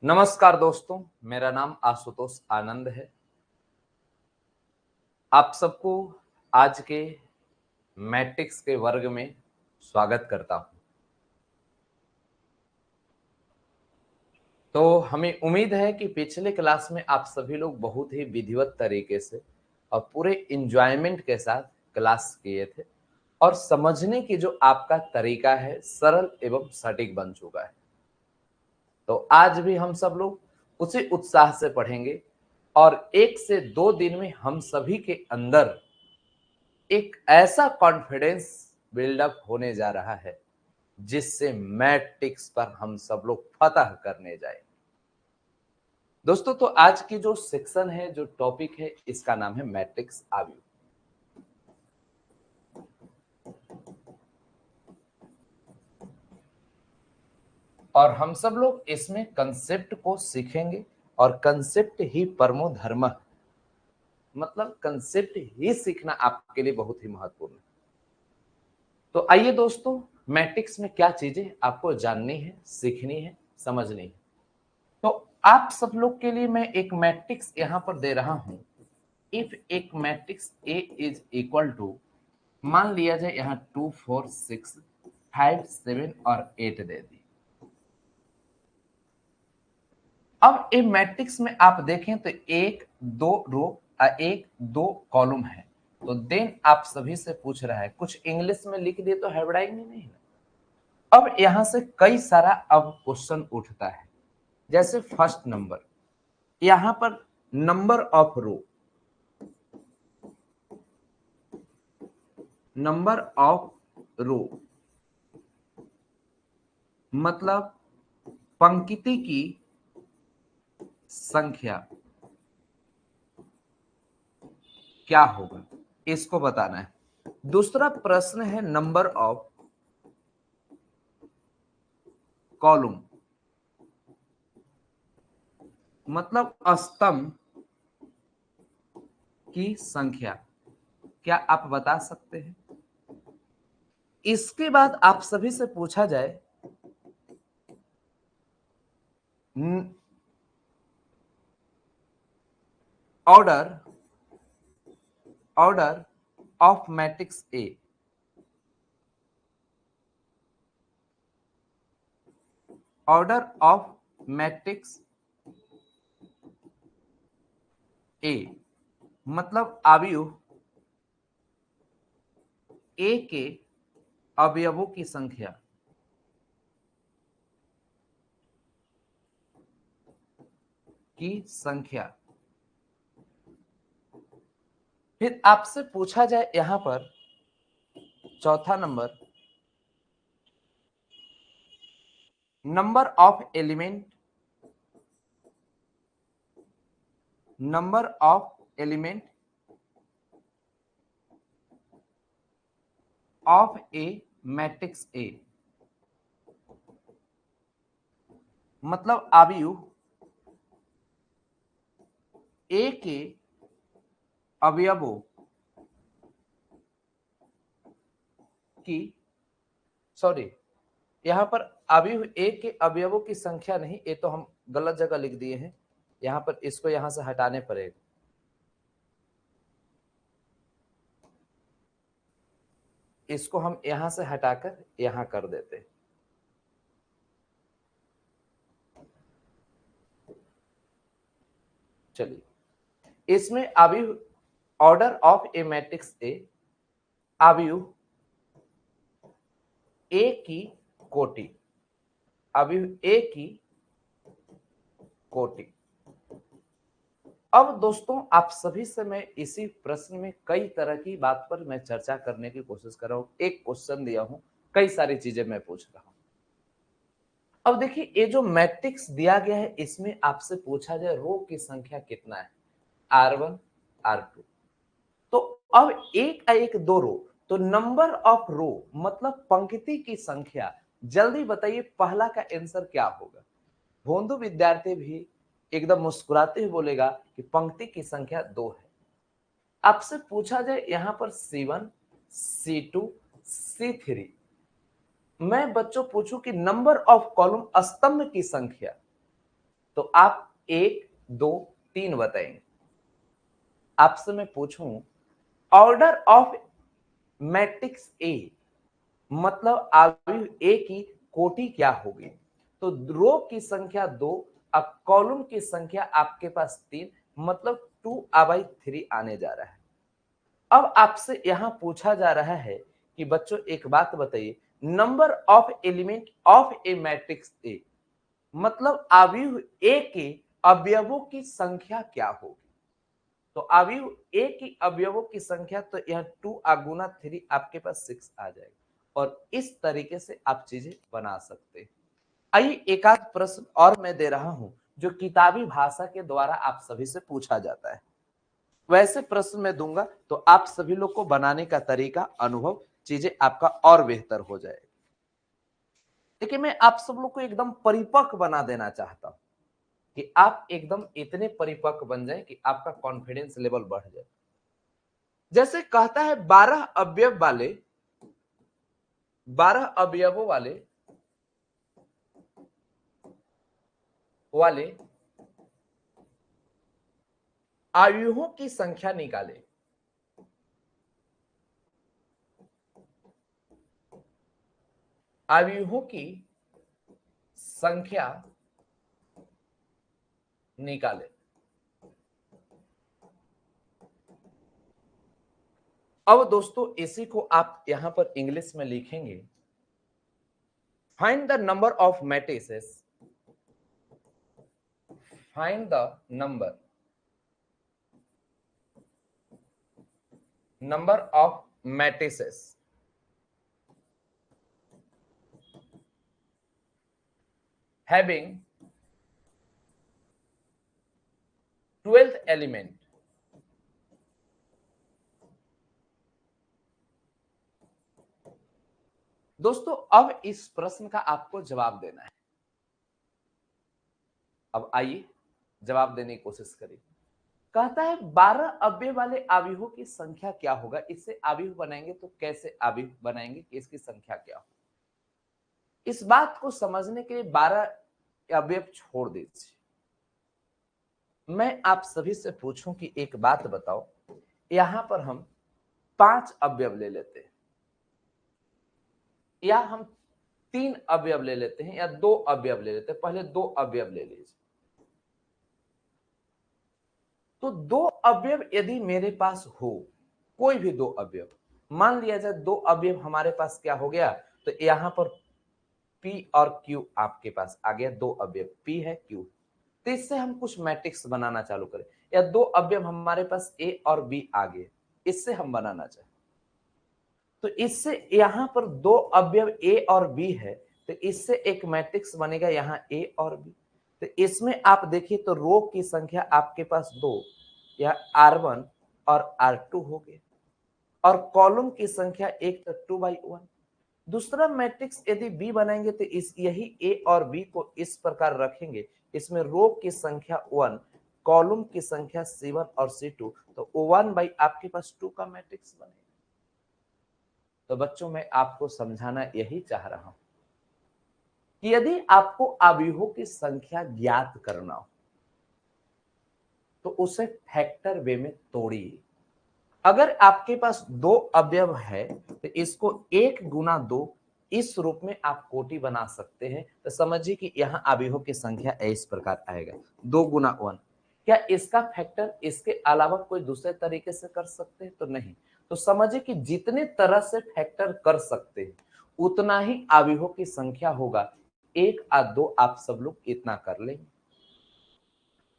नमस्कार दोस्तों, मेरा नाम आशुतोष आनंद है। आप सबको आज के मैट्रिक्स के वर्ग में स्वागत करता हूं। तो हमें उम्मीद है कि पिछले क्लास में आप सभी लोग बहुत ही विधिवत तरीके से और पूरे इंजॉयमेंट के साथ क्लास किए थे और समझने की जो आपका तरीका है सरल एवं सटीक बन चुका है। तो आज भी हम सब लोग उसी उत्साह से पढ़ेंगे और 1 से 2 दिन में हम सभी के अंदर एक ऐसा कॉन्फिडेंस बिल्डअप होने जा रहा है जिससे मैट्रिक्स पर हम सब लोग फतह करने जाए। दोस्तों, तो आज की जो सेक्शन है, जो टॉपिक है, इसका नाम है मैट्रिक्स आव्यूह। और हम सब लोग इसमें कंसेप्ट को सीखेंगे और कंसेप्ट ही परमो धर्मः, मतलब कंसेप्ट ही सीखना आपके लिए बहुत ही महत्वपूर्ण है। तो आइए दोस्तों, मैट्रिक्स में क्या चीजें आपको जाननी है, सीखनी है, समझनी है। तो आप सब लोग के लिए मैं एक मैट्रिक्स यहां पर दे रहा हूं। इफ एक matrix A is equal to, मान लिया जाए यहां 2 4 6 5 7 और 8 दे दी। अब ए मैट्रिक्स में आप देखें तो एक दो रो एक दो कॉलम है। तो देन आप सभी से पूछ रहा है, कुछ इंग्लिश में लिख दिए तो हैबड़ाएंगे नहीं ना। अब यहां से कई सारा अब क्वेश्चन उठता है। जैसे फर्स्ट नंबर, यहां पर number of row, number of row मतलब पंक्ति की संख्या क्या होगा, इसको बताना है। दूसरा प्रश्न है नंबर ऑफ कॉलम, मतलब स्तंभ की संख्या क्या आप बता सकते हैं। इसके बाद आप सभी से पूछा जाए order order of matrix A, order of matrix A मतलब अवयव ए के अवयवों की संख्या फिर आपसे पूछा जाए यहां पर चौथा number, number of element, number of element of A matrix ए मतलब अवयव ए के अवयवों की, सॉरी, यहां पर अवयव ए के अवयवों की संख्या नहीं, ये तो हम गलत जगह लिख दिए हैं। यहां पर इसको यहां से हटाने पड़ेगा। इसको हम यहां से हटाकर यहां कर देते हैं। चलिए, इसमें अवयव ऑर्डर ऑफ ए मैट्रिक्स ए, अवयव ए की कोटि, अवयव ए की कोटि। अब दोस्तों, आप सभी से मैं इसी प्रश्न में कई तरह की बात पर मैं चर्चा करने की कोशिश कर रहा हूं। एक क्वेश्चन दिया हूं, कई सारी चीजें मैं पूछ रहा हूं। अब देखिए, ये जो मैट्रिक्स दिया गया है इसमें आपसे पूछा जाए रो की संख्या कितना है, R1 R2। तो अब एक दो रो, तो नंबर ऑफ रो मतलब पंक्ति की संख्या। जल्दी बताइए पहला का आंसर क्या होगा। भोंदू विद्यार्थी भी एकदम मुस्कुराते हुए बोलेगा कि पंक्ति की संख्या 2 है। आपसे पूछा जाए यहां पर C1 C2 C3, मैं बच्चों पूछूं कि नंबर ऑफ कॉलम स्तंभ की संख्या, तो आप 1, 2, 3 बताएंगे। आपसे मैं पूछूं ऑर्डर ऑफ मैट्रिक्स ए, मतलब अवयव ए की कोटि क्या होगी? तो रो की संख्या 2, अब कॉलम की संख्या आपके पास 3, मतलब 2/3 आने जा रहा है। अब आपसे यहां पूछा जा रहा है कि बच्चों एक बात बताइए, number of element of A matrix ए, मतलब अवयव ए के अवयवों की संख्या क्या होगी? तो अवयव ए की अवयवों की संख्या, तो यह 2 गुना 3 आपके पास 6 आ जाएगा। और इस तरीके से आप चीजें बना सकते हैं। आइए एक आध प्रश्न और मैं दे रहा हूं जो किताबी भाषा के द्वारा आप सभी से पूछा जाता है। वैसे प्रश्न मैं दूंगा तो आप सभी लोग को बनाने का तरीका, अनुभव, चीजें आपका और बेहतर हो जाएगा। देखिए मैं आप सब लोग को एकदम परिपक्व बना देना चाहता हूं कि आप एकदम इतने परिपक्व बन जाए कि आपका कॉन्फिडेंस लेवल बढ़ जाए। जैसे कहता है 12 अवयव वाले, 12 अवयवों वाले वाले अवयवों की संख्या निकाले। अवयवों की संख्या निकाले। अब दोस्तों इसी को आप यहां पर इंग्लिश में लिखेंगे, find the number of matrices, find the number of matrices having 12th element. दोस्तों अब इस प्रश्न का आपको जवाब देना है। अब आइए जवाब देने की कोशिश करिए। कहता है 12 अवयव वाले अवयवों की संख्या क्या होगा? इससे अवयव बनाएंगे तो कैसे अवयव बनाएंगे, इसकी संख्या क्या होगी? इस बात को समझने के लिए 12 अवयव छोड़ दीजिए। मैं आप सभी से पूछूं कि एक बात बताओ, यहां पर हम 5 अवयव ले लेते हैं, या हम 3 अवयव ले लेते हैं, या 2 अवयव ले लेते हैं। पहले 2 अवयव ले लीजिए। तो 2 अवयव यदि मेरे पास हो, कोई भी 2 अवयव, मान लिया जाए 2 अवयव हमारे पास क्या हो गया, तो यहां पर P और Q आपके पास आ गया। 2 अवयव P है, Q। तो इससे हम कुछ मैट्रिक्स बनाना चालू करें, या 2 अवयव हमारे पास A और B आ गए, इससे हम बनाना चाहें, तो इससे यहां पर 2 अवयव A और B है, तो इससे एक मैट्रिक्स बनेगा यहां A और B। तो इसमें आप देखिए तो रो की संख्या आपके पास 2, या R1 और R2 हो गए, और कॉलम की संख्या 1, तो 2/1। दूसरा मैट्रिक्स यदि बी बनाएंगे तो इस यही ए और बी को इस प्रकार रखेंगे, इसमें रो की संख्या 1, कॉलम की संख्या C1 और C2, तो 1 आपके पास 2 का मैट्रिक्स बनेगा। तो बच्चों मैं आपको समझाना यही चाह रहा हूं कि यदि आपको अवयवों की संख्या ज्ञात करना हो तो उसे फैक्टर वे में तोड़िए। अगर आपके पास 2 अवयव है तो इसको 1 गुना 2 इस रूप में आप कोटि बना सकते हैं। तो समझिए कि यहाँ अवयवों की संख्या इस प्रकार आएगा, 2 गुना 1। क्या इसका फैक्टर इसके अलावा कोई दूसरे तरीके से कर सकते हैं? तो नहीं। तो समझिए कि जितने तरह से फैक्टर कर सकते हैं उतना ही अवयवों की संख्या होगा। 1 या 2 आप सब लोग इतना कर लेंगे।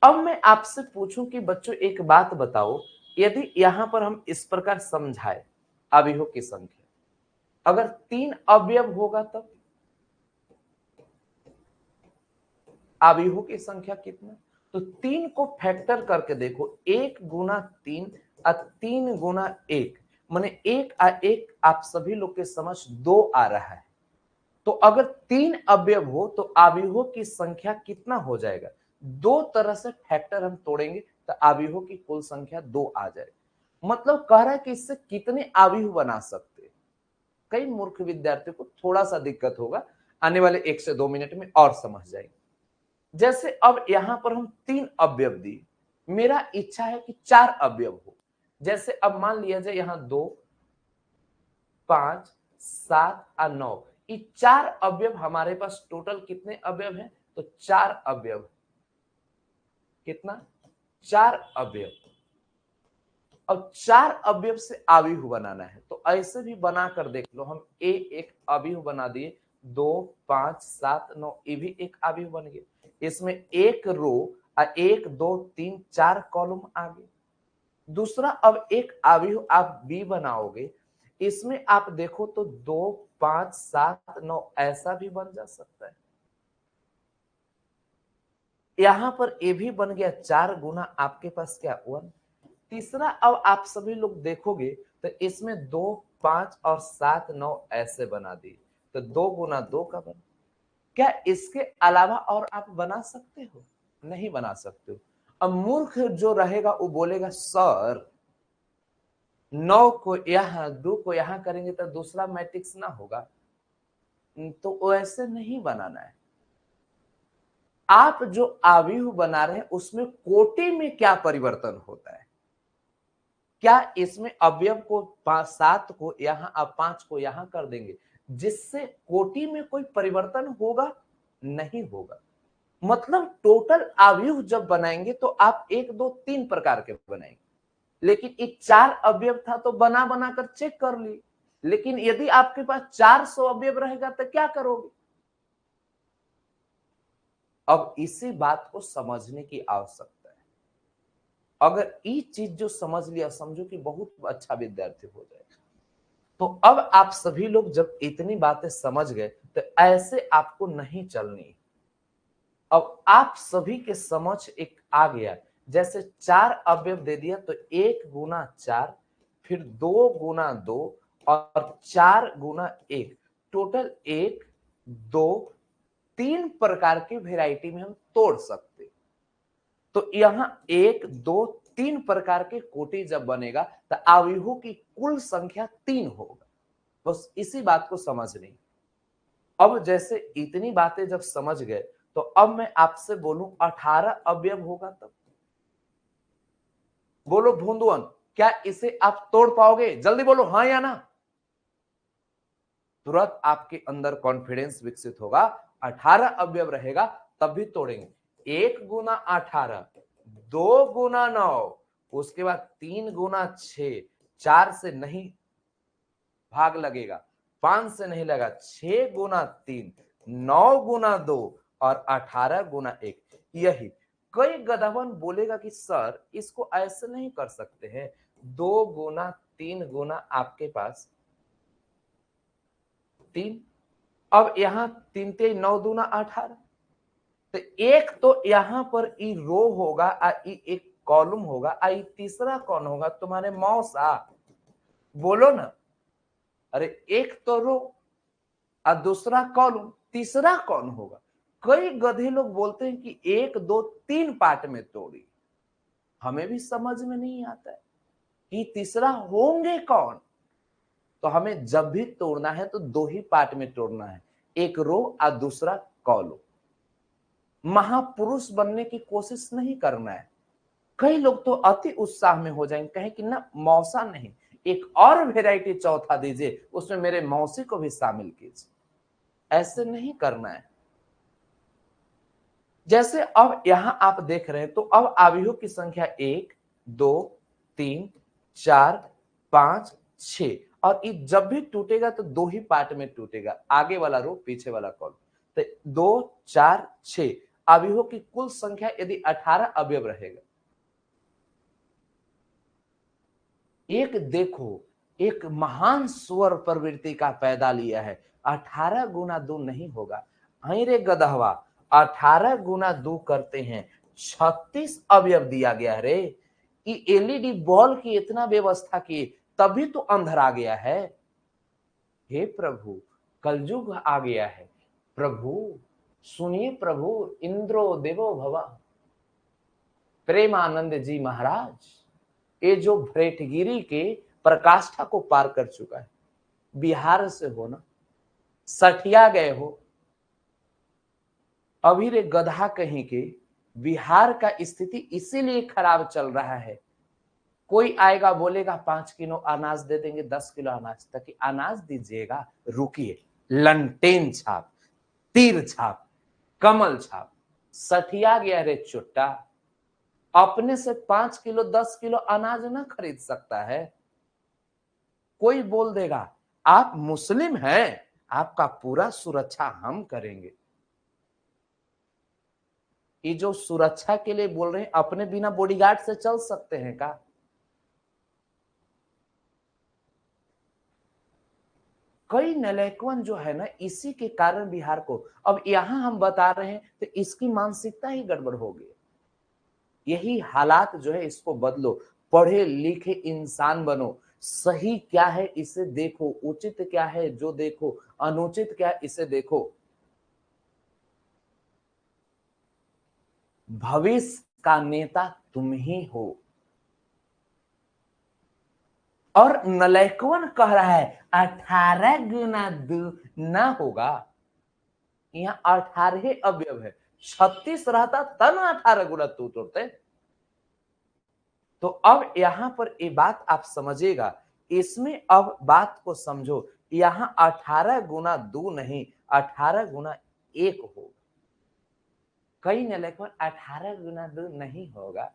अब मैं आपसे पूछूं कि बच्चों एक बात बताओ, यदि यहां पर हम इस प्रकार समझाए अवयवों की संख्या, अगर 3 अवयव होगा तब अवयवों की संख्या कितना? तो 3 को फैक्टर करके देखो, 1 गुना 3 और 3 गुना 1, माने 1 आ 1 आप सभी लोग के समझ 2 आ रहा है। तो अगर 3 अवयव हो तो अवयवों की संख्या कितना हो जाएगा? 2 तरह से फैक्टर हम तोड़ेंगे तो अवयवों की कुल संख्या 2 आ जाएगी। मतलब कह रहा है कि इससे कितने अवयव बना सकते हैं। कई मूर्ख विद्यार्थियों को थोड़ा सा दिक्कत होगा, आने वाले 1 से 2 मिनट में और समझ जाएंगे। जैसे अब यहां पर हम 3 अवयव दिए, मेरा इच्छा है कि 4 अवयव हो। जैसे अब मान लिया जाए यहां 2, 5, 7 और 9, ये 4 अवयव हमारे पास टोटल कितने अवयव हैं? तो 4 अवयव। कितना? 4 अवयव। अब 4 अवयव से आव्यूह बनाना है, तो ऐसे भी बनाकर देख लो। हम एक आव्यूह बना दिए, 2, 5, 7, 9, ये भी एक आव्यूह बन गया। इसमें एक रो और 1, 2, 3, 4 कॉलम आ गए। दूसरा, अब एक आव्यूह आप बी बनाओगे, इसमें आप देखो तो 2, 5, 7, 9 ऐसा भी बन जा सकता है। यहां पर ए भी बन गया 4 गुना आपके पास क्या 1। तीसरा, अब आप सभी लोग देखोगे तो इसमें 2, 5 और 7, 9 ऐसे बना दिए, तो 2 गुना 2 का बना। क्या इसके अलावा और आप बना सकते हो? नहीं बना सकते हो। अब मूर्ख जो रहेगा वो बोलेगा सर 9 को यहां 2 को यहां करेंगे तो दूसरा मैट्रिक्स ना होगा, तो वैसे नहीं बनाना है। आप जो आव्यूह बना रहे हैं उसमें कोटि में क्या परिवर्तन होता है? क्या इसमें अवयव को 7 को यहां अब 5 को यहां कर देंगे जिससे कोटि में कोई परिवर्तन होगा? नहीं होगा। मतलब टोटल आव्यूह जब बनाएंगे तो आप 1, 2, 3 प्रकार के बनाएंगे, लेकिन एक 4 अवयव था तो बना बनाकर चेक कर ली। लेकिन यदि आपके पास 400 अवयव रहेगा तो क्या करोगे? अब इसी बात को समझने की आवश्यकता है। अगर ये चीज जो समझ लिया, समझो कि बहुत अच्छा विद्यार्थी हो जाएगा। तो अब आप सभी लोग जब इतनी बातें समझ गए तो ऐसे आपको नहीं चलनी। अब आप सभी के समझ एक आ गया, जैसे 4 अवयव दे दिया तो 1 गुना 4, फिर 2 गुना 2 और 4 गुना 1, टोटल 1, 2, 3 प्रकार की वेराइटी में हम तोड़ सकते। तो यहां 1, 2, 3 प्रकार के कोटि जब बनेगा तो आव्यूहों की कुल संख्या 3 होगा। बस इसी बात को समझनी। अब जैसे इतनी बातें जब समझ गए तो अब मैं आपसे बोलूं 18 अवयव होगा तब बोलो भूंदुअन, क्या इसे आप तोड़ पाओगे? जल्दी बोलो हाँ या ना। तुरंत आपके अंदर कॉन्फिडेंस विकसित होगा। 18 अवयव रहेगा तब भी तोड़ेंगे। 1 गुना 18, 2 गुना 9, उसके बाद 3 गुना 6, 4 से नहीं भाग लगेगा, 5 से नहीं लगा, 6 गुना 3, 9 गुना 2 और 18 गुना 1। यही कई गधावन बोलेगा कि सर इसको ऐसे नहीं कर सकते हैं, 2 गुना 3 गुना आपके पास 3, अब यहां 3 3 9 दूना 18, तो एक तो यहां पर ई रो होगा ई एक कॉलम होगा, ई तीसरा कौन होगा? तुम्हारे मौसा। बोलो ना। अरे एक तो रो और दूसरा कॉलम, तीसरा कौन होगा? कई गधे लोग बोलते हैं कि 1, 2, 3 पार्ट में तोड़ी। हमें भी समझ में नहीं आता है कि तीसरा होंगे कौन। तो हमें जब भी तोड़ना है तो 2 ही पार्ट में तोड़ना है, एक रो और दूसरा कॉलम। महापुरुष बनने की कोशिश नहीं करना है। कई लोग तो अति उत्साह में हो जाएंगे, कहें कि ना मौसा नहीं, एक और वेराइटी चौथा दीजिए, उसमें मेरे मौसी को भी शामिल कीजिए। ऐसे नहीं करना है। जैसे अब यहां आप देख रहे हैं तो अब आव्यूह की संख्या 1, 2, 3, 4, 5, 6 और ये जब भी टूटेगा तो 2 ही पार्ट में टूटेगा, आगे वाला रो पीछे वाला कॉलम। तो 2, 4, 6 आव्यूहों की कुल संख्या यदि 18 अवयव रहेगा। एक देखो, एक महान स्वर प्रवृत्ति का पैदा लिया है। 18 गुना 2 नहीं होगा। हई रे गदहवा, 18 गुना 2 करते हैं 36 अवयव दिया गया है रे। एलईडी बॉल की इतना व्यवस्था की तभी तो अंधर आ गया है। हे प्रभु, कलयुग आ गया है। प्रभु सुनिए, प्रभु इंद्रो देवो भवा। प्रेमानंद जी महाराज, ये जो भ्रेटगिरी के प्रकाष्ठा को पार कर चुका है, बिहार से हो ना, सठिया गए हो, अभी रे गधा कहीं के, बिहार का स्थिति इसीलिए खराब चल रहा है। कोई आएगा बोलेगा 5 किलो अनाज दे देंगे, 10 किलो अनाज, ताकि अनाज दीजिएगा, रुकिए, लंटेन छाप, तीर छाप, कमल छाप, सठिया गया रे चुट्टा। अपने से 5 किलो 10 किलो अनाज ना खरीद सकता है। कोई बोल देगा आप मुस्लिम हैं, आपका पूरा सुरक्षा हम करेंगे। ये जो सुरक्षा के लिए बोल रहे हैं, अपने बिना बॉडीगार्ड से चल सकते हैं का? कई नलायकवन जो है ना, इसी के कारण बिहार को, अब यहां हम बता रहे हैं तो इसकी मानसिकता ही गड़बड़ हो गई। यही हालात जो है, इसको बदलो, पढ़े लिखे इंसान बनो, सही क्या है इसे देखो, उचित क्या है जो देखो, अनुचित क्या है इसे देखो। भविष्य का नेता तुम ही हो। और नलायकवन कह रहा है 18 गुना 2 ना होगा। यहाँ 18 अवयव है, 36 रहता तब 18 गुना 2 तोड़ते। तो अब यहां पर ये बात आप समझिएगा, इसमें अब बात को समझो, यहां 18 गुना 2 नहीं, 18 गुना 1 होगा। कई नलायकवन 18 गुना 2 नहीं होगा।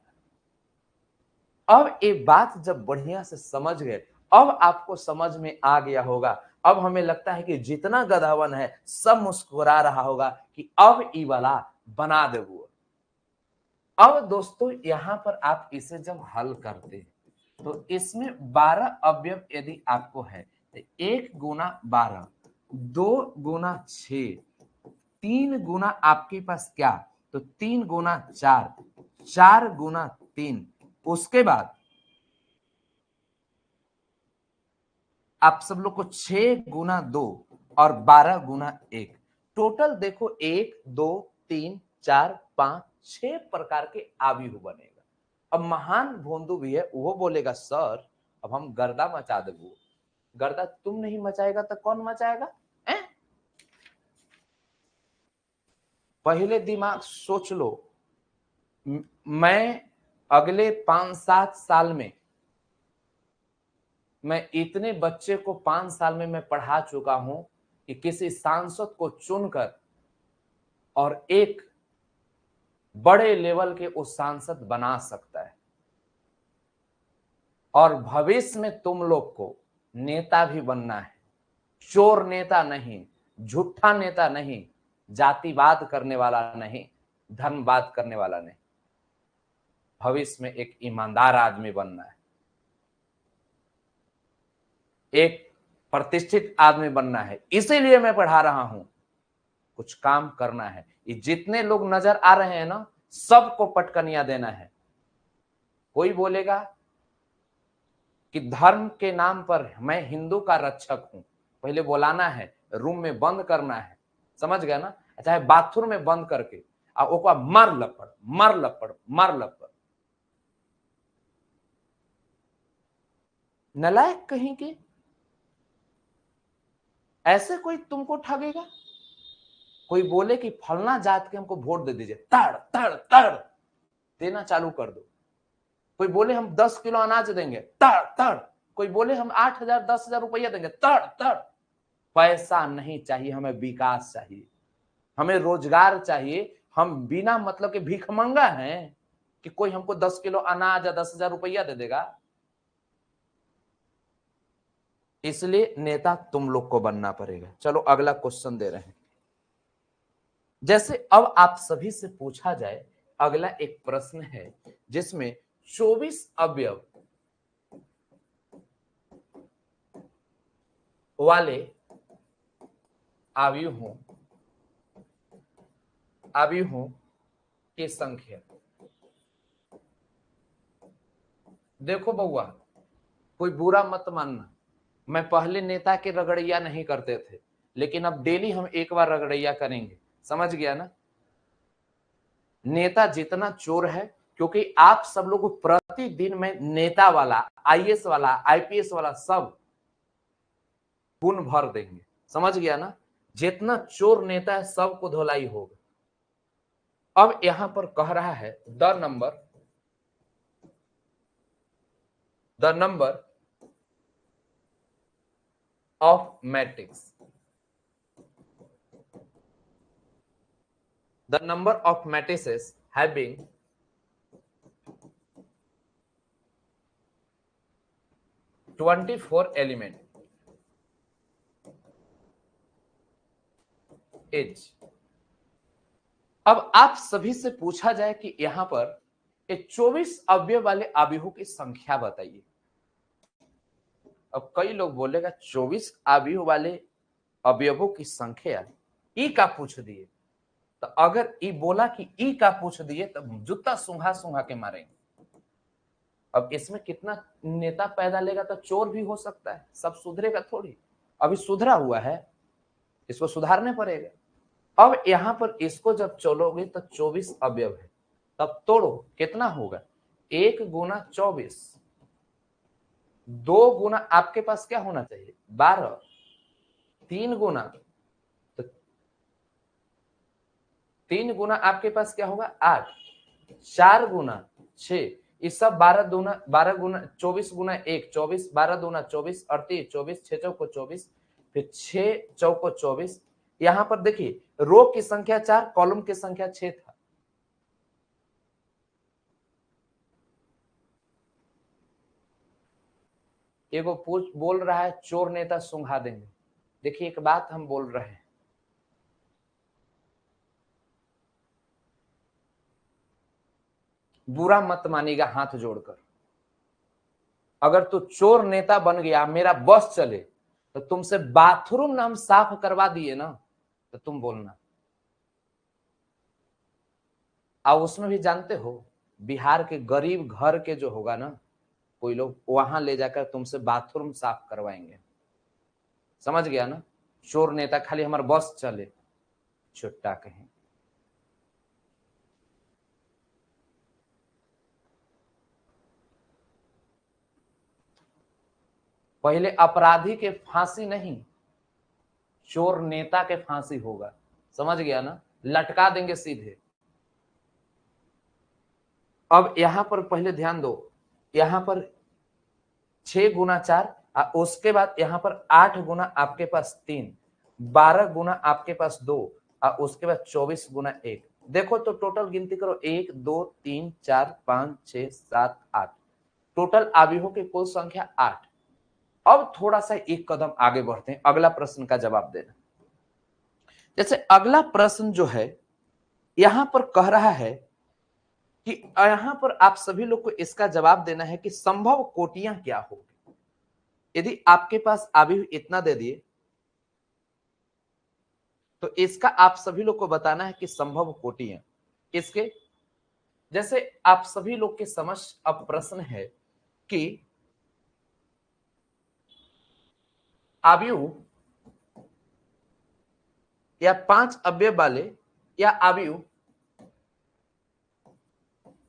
अब ये बात जब बढ़िया से समझ गए, अब आपको समझ में आ गया होगा। अब हमें लगता है कि जितना गधावन है सब मुस्कुरा रहा होगा कि अब ई वाला बना दे वो। अब दोस्तों यहां पर आप इसे जब हल करते हैं तो इसमें 12 अवयव यदि आपको है तो 1 गुना 12, 2 गुना 6, 3 गुना आपके पास क्या, तो 3 गुना 4, 4 गुना 3, उसके बाद आप सब लोग को 6 गुना 2 और 12 गुना 1, टोटल देखो 1 2 3 4 5 6 प्रकार के आयु बनेगा। अब महान भोंदू भी है, वो बोलेगा सर अब हम गर्दा मचा देबू। गर्दा तुम नहीं मचाएगा तो कौन मचाएगा? पहले दिमाग सोच लो, मैं अगले 5-7 साल में मैं इतने बच्चे को 5 साल में मैं पढ़ा चुका हूं कि किसी सांसद को चुनकर और एक बड़े लेवल के उस सांसद बना सकता है। और भविष्य में तुम लोग को नेता भी बनना है, चोर नेता नहीं, झूठा नेता नहीं, जातिवाद करने वाला नहीं, धर्मवाद करने वाला नहीं, भविष्य में एक ईमानदार आदमी बनना है, एक प्रतिष्ठित आदमी बनना है। इसीलिए मैं पढ़ा रहा हूं, कुछ काम करना है। ये जितने लोग नजर आ रहे हैं ना, सबको पटकनिया देना है। कोई बोलेगा कि धर्म के नाम पर मैं हिंदू का रक्षक हूं, पहले बुलाना है, रूम में बंद करना है, समझ गया ना, चाहे बाथरूम में बंद करके ओका मार लपड़ मार लपड़ मार लपड़। नलायक कहीं के, ऐसे कोई तुमको ठगेगा? कोई बोले कि फलना जात के हमको वोट दे दीजिए, तड़ तड़ तड़ देना चालू कर दो। कोई बोले हम 10 किलो अनाज देंगे, तड़ तड़। कोई बोले हम 8,000 10,000 रुपया देंगे, तड़ तड़। पैसा नहीं चाहिए, हमें विकास चाहिए, हमें रोजगार चाहिए। हम बिना मतलब के भिखमंगा हैं कि कोई हमको 10 किलो अनाज या 10,000 रुपया दे देगा? इसलिए नेता तुम लोग को बनना पड़ेगा। चलो अगला क्वेश्चन दे रहे हैं। जैसे अब आप सभी से पूछा जाए, अगला एक प्रश्न है जिसमें 24 अवयव वाले आव्यूहों की संख्या। देखो बउआ, कोई बुरा मत मानना, मैं पहले नेता के रगड़ैया नहीं करते थे, लेकिन अब डेली हम एक बार रगड़ैया करेंगे, समझ गया ना? नेता जितना चोर है, क्योंकि आप सब लोग प्रतिदिन में नेता वाला, आईएएस वाला, आईपीएस वाला सब गुण भर देंगे, समझ गया ना? जितना चोर नेता है सबको धोलाई होगा। अब यहां पर कह रहा है the number of matrix, the number of matrices having 24 element is. अब आप सभी से पूछा जाए कि यहां पर ये 24 अवयव वाले अवयवों की संख्या बताइए। अब कई लोग बोलेगा 24 अवयव वाले अवयवों की संख्या ई का पूछ दिए, तो अगर ई बोला कि ई का पूछ दिए तो जूता सूंघा सूंघा के मारेंगे। अब इसमें कितना नेता पैदा लेगा तो चोर भी हो सकता है, सब सुधरेगा थोड़ी, अभी सुधरा हुआ है, इसको सुधारने पड़ेगा। अब यहां पर इसको जब चलोगे तो 24 अवयव है, तब तोड़ो कितना होगा, 1 गुना 24, 2 गुना आपके पास क्या होना चाहिए 12, 3 गुना, तो 3 गुना आपके पास क्या होगा 8, 4 गुना 6, इस सब 12 गुना 24 गुना 1 24, 12 दूना 24, 38, 24, 6 चौको 24, फिर 6 चौको 24। यहां पर देखिए रो की संख्या 4, कॉलम की संख्या 6 था। एगो पूछ बोल रहा है चोर नेता सुंघा देंगे। देखिए एक बात हम बोल रहे हैं, बुरा मत मानिएगा हाथ जोड़कर, अगर तू चोर नेता बन गया मेरा बस चले तो तुमसे बाथरूम ना हम साफ करवा दिए ना तो तुम बोलना। और उसमें भी जानते हो बिहार के गरीब घर के जो होगा ना, कोई लोग वहां ले जाकर तुमसे बाथरूम साफ करवाएंगे, समझ गया ना। चोर नेता खाली हमारे बस चले, छुट्टा कहीं। पहले अपराधी के फांसी नहीं, चोर नेता के फांसी होगा, समझ गया ना, लटका देंगे सीधे। अब यहां पर पहले ध्यान दो, यहां पर 6 गुना 4, उसके बाद यहां पर 8 गुना आपके पास 3, 12 गुना आपके पास 2, और उसके बाद 24 गुना 1। देखो तो टोटल गिनती करो, 1 2 3 4 5 6 7 8, टोटल अवयवों की कुल संख्या 8। अब थोड़ा सा एक कदम आगे बढ़ते हैं, अगला प्रश्न का जवाब देना। जैसे अगला प्रश्न जो है यहां पर कह रहा है कि यहां पर आप सभी लोग को इसका जवाब देना है कि संभव कोटियां क्या होगी। यदि आपके पास अभी इतना दे दिए तो इसका आप सभी लोग को बताना है कि संभव कोटियां इसके। जैसे आप सभी लोग के समझ अब प्रश्न है कि अवयव या 5 अवयव वाले या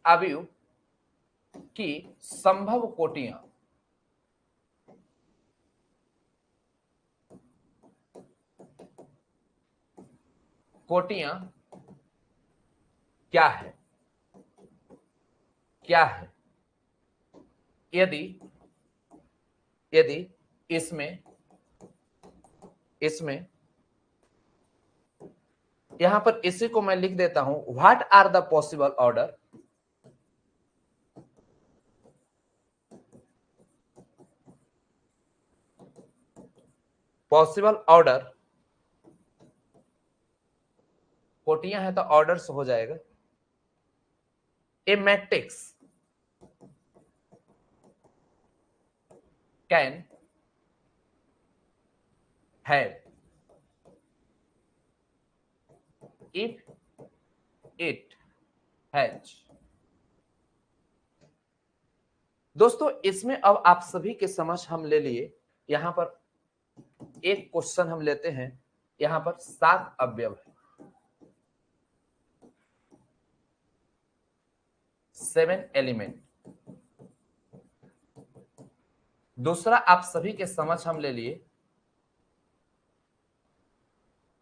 अवयव की संभव कोटियां क्या है, यदि इसमें यहां पर इसी को मैं लिख देता हूं, what are the possible order कोटियां है तो ऑर्डर्स हो जाएगा। A matrix can have if it has. दोस्तों इसमें अब आप सभी के समझ हम ले लिए। यहां पर एक क्वेश्चन हम लेते हैं, यहां पर 7 अवयव है, 7 एलिमेंट। दूसरा आप सभी के समझ हम ले लिए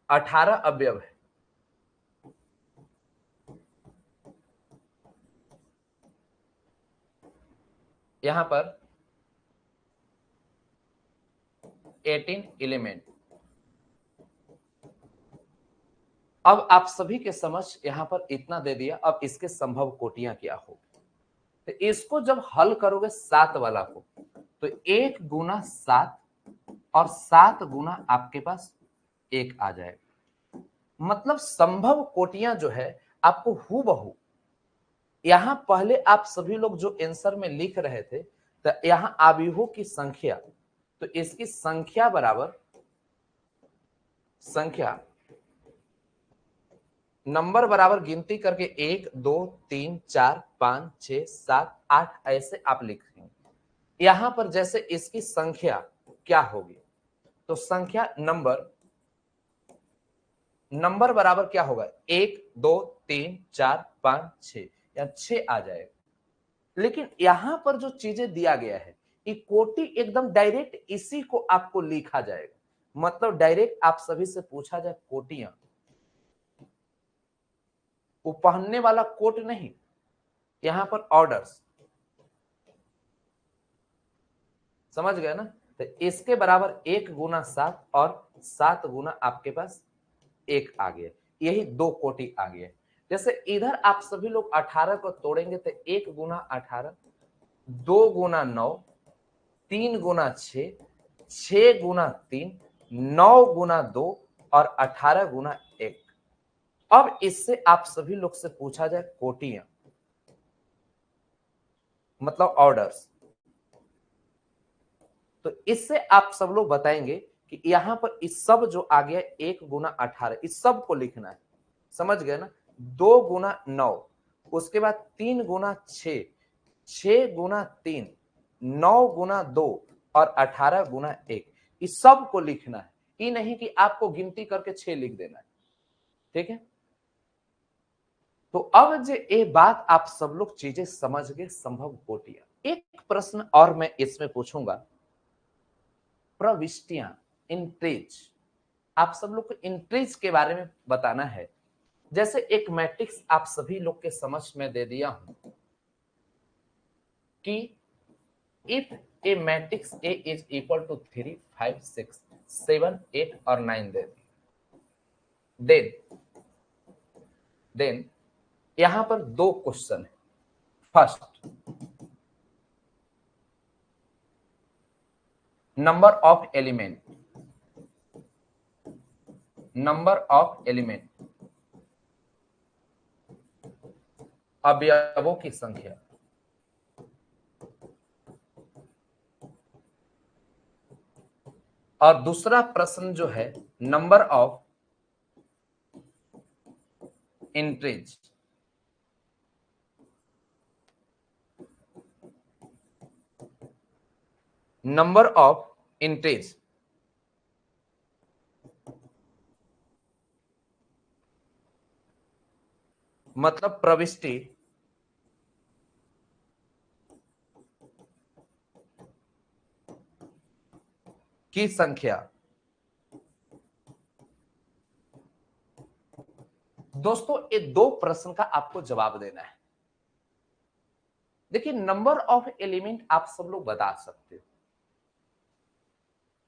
18 अवयव है। यहां पर 18 एलिमेंट। अब आप सभी के समझ यहां पर इतना दे दिया, अब इसके संभव कोटियां क्या होगी। तो इसको जब हल करोगे 7 वाला को, तो 1 गुना 7 और 7 गुना आपके पास 1 आ जाएगा। मतलब संभव कोटियां जो है आपको हूबहू, यहां पहले आप सभी लोग जो आंसर में लिख रहे थे, तो यहां आव्यूहों की संख्या, तो इसकी संख्या बराबर संख्या नंबर बराबर गिनती करके 1 2 3 4 5 6 7 8 ऐसे आप लिखेंगे। यहां पर जैसे इसकी संख्या क्या होगी, तो संख्या नंबर बराबर क्या होगा, 1 2 3 4 5 6 या 6 आ जाएगा। लेकिन यहां पर जो चीजें दिया गया है, ये कोटि एकदम डायरेक्ट इसी को आपको लिखा जाएगा। मतलब डायरेक्ट आप सभी से पूछा जाए कोटियां, वो पहनने वाला कोट नहीं, यहां पर ऑर्डर्स, समझ गए ना। तो इसके बराबर 1 गुना 7 और 7 गुना आपके पास 1 आ गया, यही 2 कोटि आ गया। जैसे इधर आप सभी लोग 18 को तोड़ेंगे तो 1 गुना 18, 2 गुना 9, 3 गुना 6, 6 गुना 3, 9 गुना 2 और 18 गुना 1। अब इससे आप सभी लोग से पूछा जाए कोटियां, मतलब ऑर्डर्स, तो इससे आप सब लोग बताएंगे कि यहां पर इस सब जो आ गया 1 गुना 18, इस सब को लिखना है, समझ गए ना। 2 गुना 9, उसके बाद 3 गुना 6, 6 गुना 3, 9 गुना 2 और 18 गुना 1, इस सब को लिखना है। ये नहीं कि आपको गिनती करके 6 लिख देना है, ठीक है। तो अब जो ये बात आप सब लोग चीजें समझ गए, संभव कोटियां। एक प्रश्न और मैं इसमें पूछूंगा, प्रविष्टियां, इंट्रीज, आप सब लोग को इंट्रीज के बारे में बताना है। जैसे एक मैट्रिक्स आप सभी लोग के समझ में दे दिया हूं कि if a matrix A is equal to 3 5 6 7 8 और 9 दे दी, देन यहां पर 2 क्वेश्चन है। First, number of element, number of element, अवयवों की संख्या। और दूसरा प्रश्न जो है, number of entries, number of entries. मतलब प्रविष्टि की संख्या। दोस्तों ये 2 प्रश्न का आपको जवाब देना है। देखिए नंबर ऑफ एलिमेंट आप सब लोग बता सकते हो,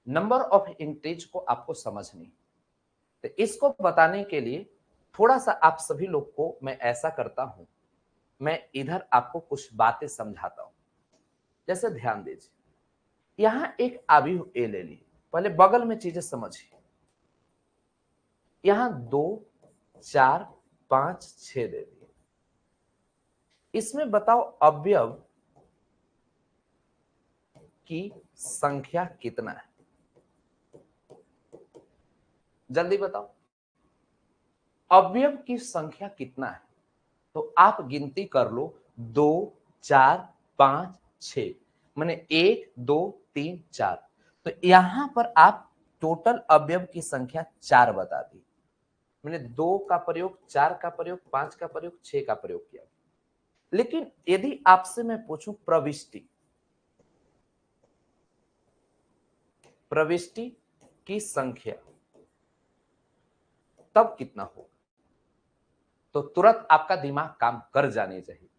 नंबर ऑफ इंट्रीज को आपको समझनी। तो इसको बताने के लिए थोड़ा सा आप सभी लोग को मैं ऐसा करता हूं, मैं इधर आपको कुछ बातें समझाता हूं। जैसे ध्यान दीजिए, यहां एक अवयव ए ले ली, पहले बगल में चीजें समझिए। यहां 2 4 5 6 दे दिए, इसमें बताओ अवयव की संख्या कितना है, जल्दी बताओ अवयव की संख्या कितना है। तो आप गिनती कर लो, 2 4 5 6, मैंने 1 2 3 4। तो यहां पर आप टोटल अवयव की संख्या 4 बता दी। मैंने 2 का प्रयोग, 4 का प्रयोग, 5 का प्रयोग, 6 का प्रयोग किया। लेकिन यदि आपसे मैं पूछूं प्रविष्टि, प्रविष्टि की संख्या तब कितना होगा, तो तुरंत आपका दिमाग काम कर जाने चाहिए।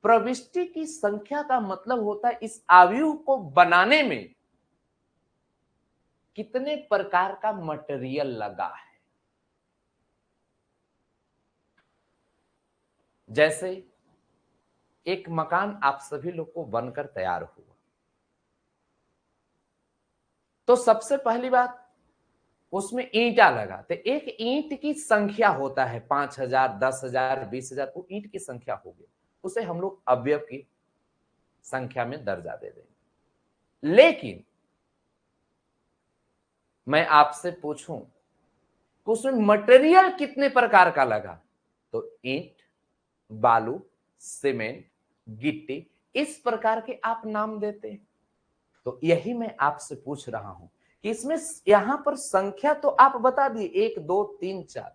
प्रविष्टि की संख्या का मतलब होता है इस अवयव को बनाने में कितने प्रकार का मटेरियल लगा है। जैसे एक मकान आप सभी लोग को बनकर तैयार हुआ, तो सबसे पहली बात उसमें ईंटा लगा, तो एक ईंट की संख्या होता है 5,000, 10,000, 20,000, वो ईंट की संख्या होगी, उसे हम लोग अवयव की संख्या में दर्जा दे देंगे। लेकिन मैं आपसे पूछूं कि उसमें मटेरियल कितने प्रकार का लगा, तो ईंट, बालू, सीमेंट, गिट्टी, इस प्रकार के आप नाम देते हैं। तो यही मैं आपसे पूछ रहा हूं कि इसमें यहां पर संख्या तो आप बता दिए 1 2 3 4,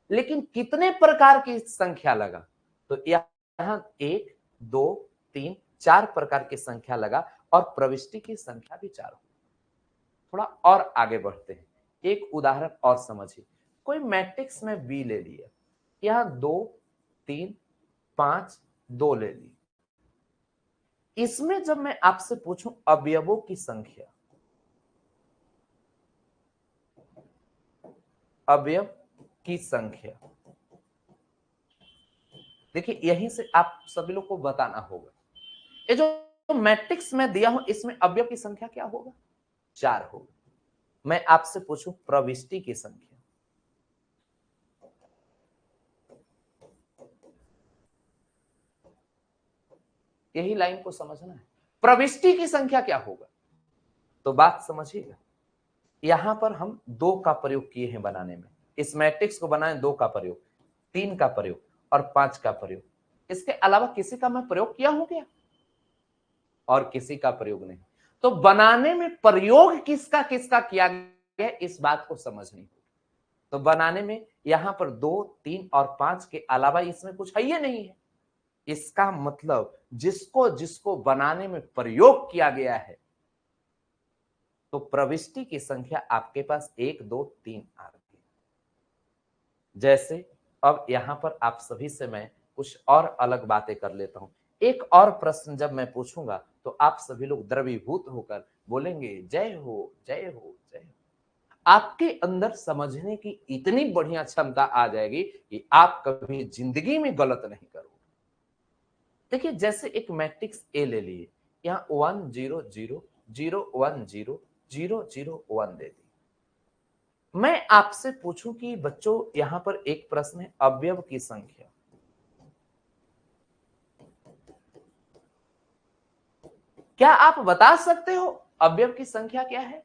लेकिन कितने प्रकार की संख्या लगा, तो यहां 1 2 3 4 प्रकार की संख्या लगा और प्रविष्टि की संख्या भी 4 हो। थोड़ा और आगे बढ़ते हैं, एक उदाहरण और समझिए। कोई मैट्रिक्स में बी ले लिया, यहां 2 3 5 2 ले ली। इसमें जब मैं आपसे पूछूं अवयवों की संख्या, अवयव की संख्या, देखिए यहीं से आप सभी लोग को बताना होगा, ये जो मैट्रिक्स में दिया हूं इसमें अवयव की संख्या क्या होगा, 4 होगा। मैं आपसे पूछूं प्रविष्टि की संख्या, यही लाइन को समझना है, प्रविष्टि की संख्या क्या होगा, तो बात समझिएगा। यहां पर हम 2 का प्रयोग किए हैं बनाने में, इस मैट्रिक्स को बनाए 2 का प्रयोग, 3 का प्रयोग और 5 का प्रयोग, इसके अलावा किसी का मैं प्रयोग किया हूं क्या, और किसी का प्रयोग नहीं। तो बनाने में प्रयोग किसका किसका किया गया इस बात को समझनी। तो बनाने में यहां पर 2 3 और 5 के अलावा इसमें कुछ है ही नहीं है, इसका मतलब जिसको जिसको बनाने में प्रयोग किया गया है, तो प्रविष्टि की संख्या आपके पास 1 2 3 आ रही है। जैसे अब यहां पर आप सभी से मैं कुछ और अलग बातें कर लेता हूं। एक और प्रश्न जब मैं पूछूंगा तो आप सभी लोग द्रवीभूत होकर बोलेंगे जय हो जय हो जय हो। आपके अंदर समझने की इतनी बढ़िया क्षमता आ जाएगी कि आप कभी जिंदगी में गलत नहीं करोगे। देखिए जैसे एक मैट्रिक्स ए ले लिए, यहां 1 0 0 0 1 0 0 0 1 दे दी। मैं आपसे पूछूं कि बच्चों यहां पर एक प्रश्न है अवयव की संख्या, क्या आप बता सकते हो अवयव की संख्या क्या है।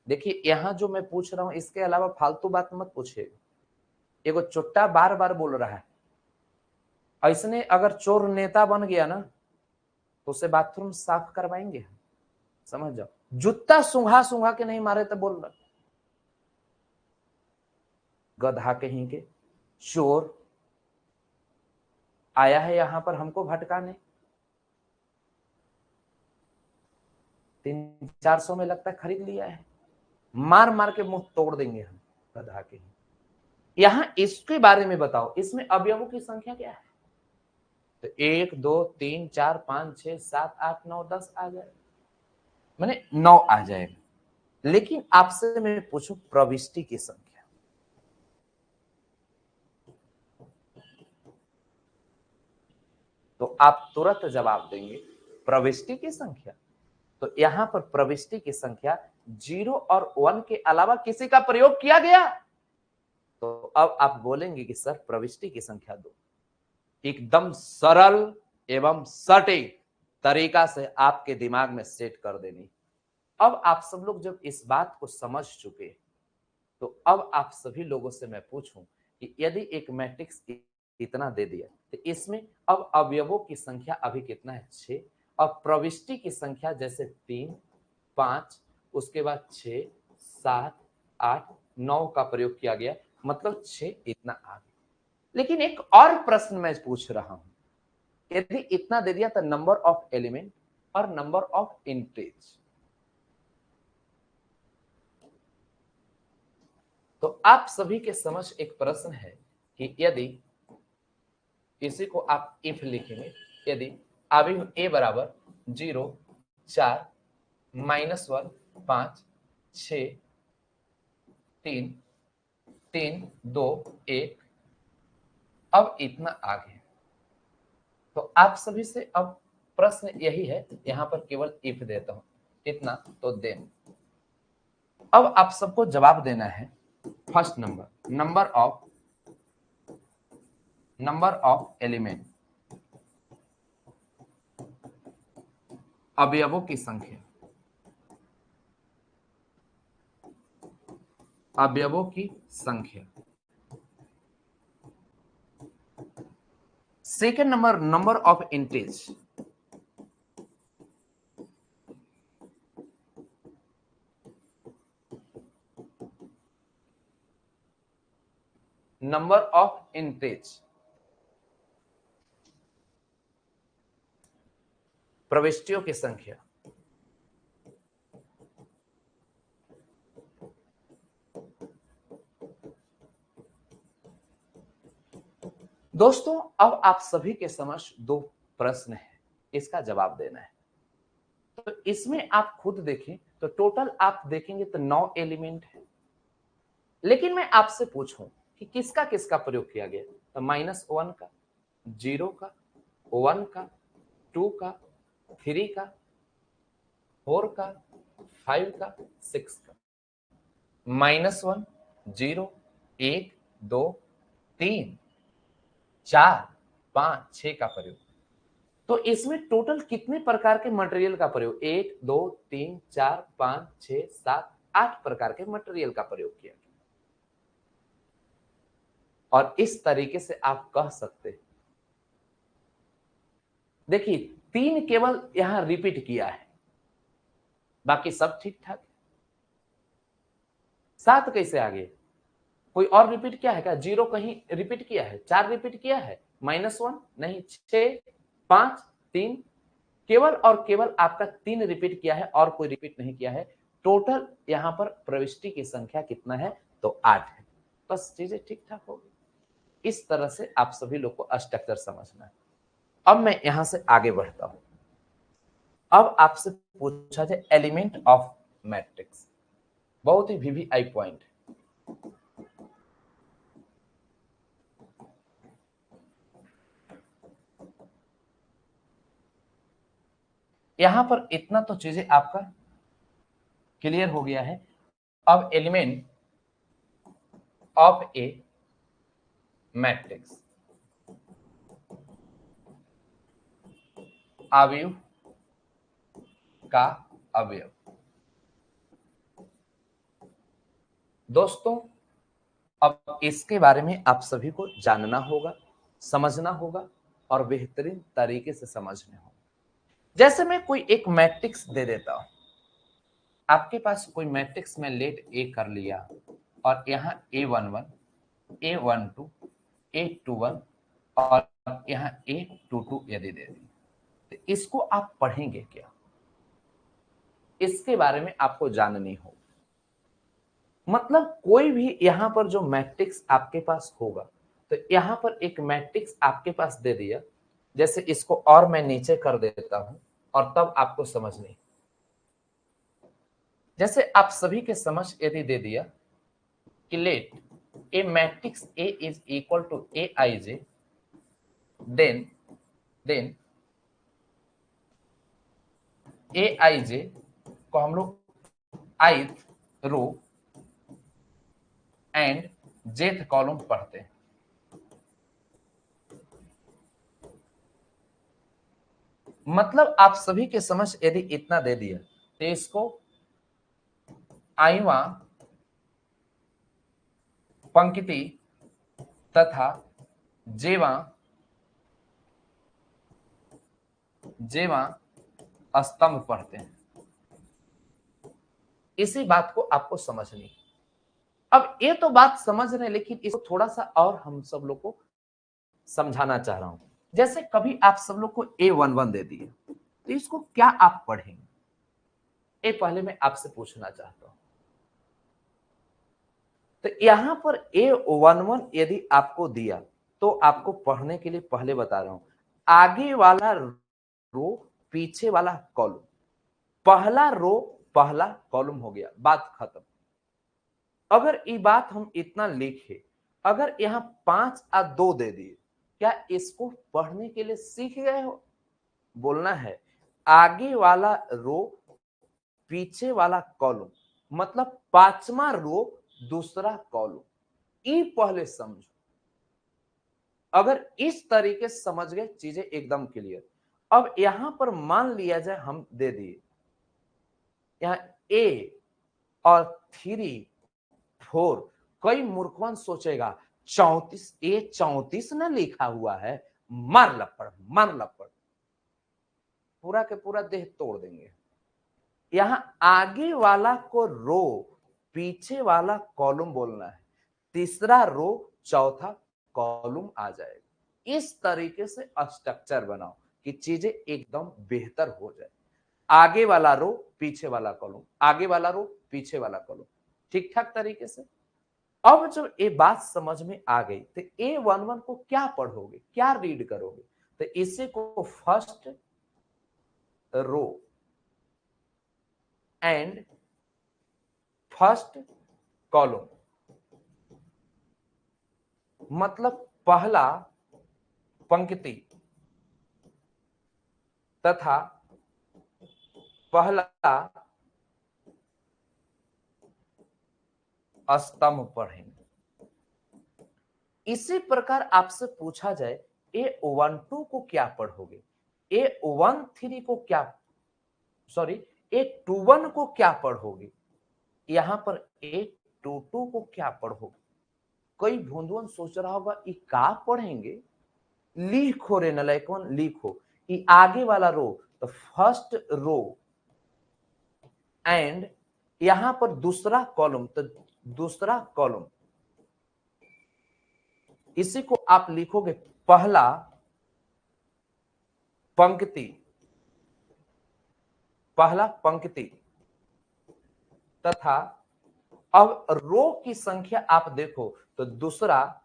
देखिए यहां जो मैं पूछ रहा हूं इसके अलावा फालतू बात मत पूछिएगा। एगो चुट्टा बार बार बोल रहा है, ऐसने अगर चोर नेता बन गया ना तो उसे बाथरूम साफ करवाएंगे हम, समझ जाओ। जूता सुंघा सुंघा के नहीं मारे तो बोल रहा गधा कहीं के, चोर आया है यहां पर हमको भटकाने, 300-400 में लगता है खरीद लिया है, मार मार के मुंह तोड़ देंगे हम, गधा के। यहां इसके बारे में बताओ इसमें अवयवों की संख्या क्या है, तो 1 2 3 4 5 6 7 8 9 10 आ जाए, मैंने 9 आ जाएगा। लेकिन आपसे मैं पूछूं प्रविष्टि की संख्या, तो आप तुरंत जवाब देंगे प्रविष्टि की संख्या। तो यहां पर प्रविष्टि की संख्या 0 और 1 के अलावा किसी का प्रयोग किया गया, तो अब आप बोलेंगे कि सर प्रविष्टि की संख्या 2। एकदम सरल एवं सटीक तरीका से आपके दिमाग में सेट कर देनी। अब आप सब लोग जब इस बात को समझ चुके, तो अब आप सभी लोगों से मैं पूछूं कि यदि एक मैट्रिक्स इतना दे दिया तो इसमें अब अवयवों की संख्या अभी कितना है 6, और प्रविष्टि की संख्या जैसे 3 5 उसके बाद 6 7 8 9 का प्रयोग किया गया, मतलब 6 इतना आ गया। लेकिन एक और प्रश्न मैं पूछ रहा हूं, यदि इतना दे दिया तो नंबर ऑफ एलिमेंट और नंबर ऑफ इंटीज, तो आप सभी के समझ एक प्रश्न है कि यदि इसी को आप इफ लिखेंगे। यदि अवयव a बराबर 0, 4, -1, 5, 6, 3, 3, 2, 1, अब इतना आगे। तो आप सभी से अब प्रश्न यही है, यहां पर केवल इफ देता हूं, इतना तो देन। अब आप सबको जवाब देना है। First number, number of element, अवयवों की संख्या, अवयवों की संख्या। Second number, number of entries, number of entries, प्रविष्टियों की संख्या। दोस्तों अब आप सभी के समक्ष दो प्रश्न है, इसका जवाब देना है। तो इसमें आप खुद देखें तो टोटल आप देखेंगे तो 9 एलिमेंट है। लेकिन मैं आपसे पूछूं कि किसका किसका प्रयोग किया गया, तो -1 का, 0 का, 1 का, 2 का, 3 का, 4 का, 5 का, 6 का। -1, 0, 1, 2, 3, 4, 5, 6 का प्रयोग। तो इसमें टोटल कितने प्रकार के मटेरियल का प्रयोग, 1, 2, 3, 4, 5, 6, 7, 8 प्रकार के मटेरियल का प्रयोग किया गया। और इस तरीके से आप कह सकते हैं, देखिए 3 केवल यहां रिपीट किया है, बाकी सब ठीक ठाक है। 7 कैसे आ गए, कोई और रिपीट किया है क्या, 0 कहीं रिपीट किया है, 4 रिपीट किया है, -1 नहीं, 6, 5, 3, केवल और केवल आपका 3 रिपीट किया है और कोई रिपीट नहीं किया है। टोटल यहां पर प्रविष्टि की संख्या कितना है, तो 8 है। बस चीजें ठीक ठाक हो गई। इस तरह से आप सभी लोग को स्ट्रक्चर समझना है। अब मैं यहां से आगे बढ़ता हूं। अब आपसे पूछा जाए एलिमेंट ऑफ मैट्रिक्स, बहुत ही वीवीआई पॉइंट है। यहां पर इतना तो चीजें आपका क्लियर हो गया है। अब एलिमेंट ऑफ ए मैट्रिक्स, अवयव का अवयव। दोस्तों अब इसके बारे में आप सभी को जानना होगा, समझना होगा और बेहतरीन तरीके से समझने होगा। जैसे मैं कोई एक मैट्रिक्स दे देता हूं, आपके पास कोई मैट्रिक्स में लेट ए कर लिया और यहाँ A11, A12, A21 और यहाँ A22 यदि दे दी, तो इसको आप पढ़ेंगे क्या, इसके बारे में आपको जाननी होगी। मतलब कोई भी यहां पर जो मैट्रिक्स आपके पास होगा, तो यहां पर एक मैट्रिक्स आपके पास दे दिया, जैसे इसको और मैं नीचे कर देता हूं और तब आपको समझनी। जैसे आप सभी के समझ यदि दे दिया कि let a matrix A is equal to A I J, then A I J को हम लोग ith row and jth column पढ़ते हैं। मतलब आप सभी के समझ यदि इतना दे दिया तो इसको आईवा पंक्ति तथा जेवा जेवा स्तंभ पढ़ते हैं। इसी बात को आपको समझनी। अब ये तो बात समझ रहे हैं, लेकिन इसको थोड़ा सा और हम सब लोग को समझाना चाह रहा हूं। जैसे कभी आप सब लोग को A11 दे दिए, तो इसको क्या आप पढ़ेंगे, ये पहले मैं आपसे पूछना चाहता हूं। तो यहां पर A11 यदि आपको दिया, तो आपको पढ़ने के लिए पहले बता रहा हूं, आगे वाला रो पीछे वाला कॉलम, पहला रो पहला कॉलम हो गया, बात खत्म। अगर ये बात हम इतना लिखे, अगर यहां 5 और 2 दे दिए, क्या इसको पढ़ने के लिए सीख गए हो? बोलना है आगे वाला रो पीछे वाला कॉलम, मतलब 5वां रो दूसरा कॉलम, ये पहले समझो। अगर इस तरीके से समझ गए, चीजें एकदम क्लियर। अब यहां पर मान लिया जाए हम दे दिए यहां ए और 3 4, कई मूर्खवन सोचेगा 34 ए 34 ना लिखा हुआ है, मार लपड़ पूरा के पूरा देह तोड़ देंगे। यहां आगे वाला को रो पीछे वाला कॉलम बोलना है, तीसरा रो चौथा कॉलम आ जाएगा। इस तरीके से स्ट्रक्चर बनाओ कि चीजें एकदम बेहतर हो जाए। आगे वाला रो पीछे वाला कॉलम, आगे वाला रो पीछे वाला कॉलम, ठीक ठाक तरीके से। अब जब ये बात समझ में आ गई तो A11 को क्या पढ़ोगे, क्या रीड करोगे? तो इसे को first row and first column, मतलब पहला पंक्ति तथा पहला स्तंभ पढ़ेंगे। इसी प्रकार आपसे पूछा जाए A12 को क्या पढ़ोगे, A13 को क्या, सॉरी A21 को क्या पढ़ोगे, यहां पर A22 को क्या पढ़ोगे? कई भोंदुअन सोच रहा होगा ये का पढ़ेंगे, लिखो रे नलायकवन, लिखो ये आगे वाला रो तो फर्स्ट रो एंड यहां पर दूसरा कॉलम तो दूसरा कॉलम, इसी को आप लिखोगे पहला पंक्ति, पहला पंक्ति तथा अब रो की संख्या आप देखो तो दूसरा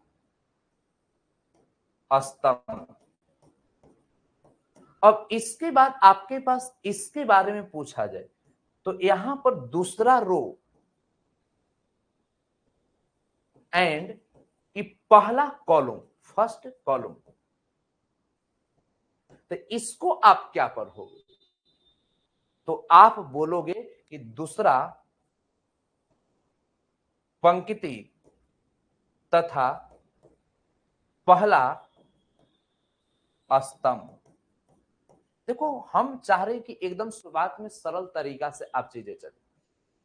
स्तंभ। अब इसके बाद आपके पास इसके बारे में पूछा जाए तो यहां पर दूसरा रो एंड पहला कॉलम, फर्स्ट कॉलम, तो इसको आप क्या पढ़ोगे? तो आप बोलोगे कि दूसरा पंक्ति तथा पहला स्तंभ। देखो हम चाह रहे कि एकदम शुरुआत में सरल तरीका से आप चीजें चले।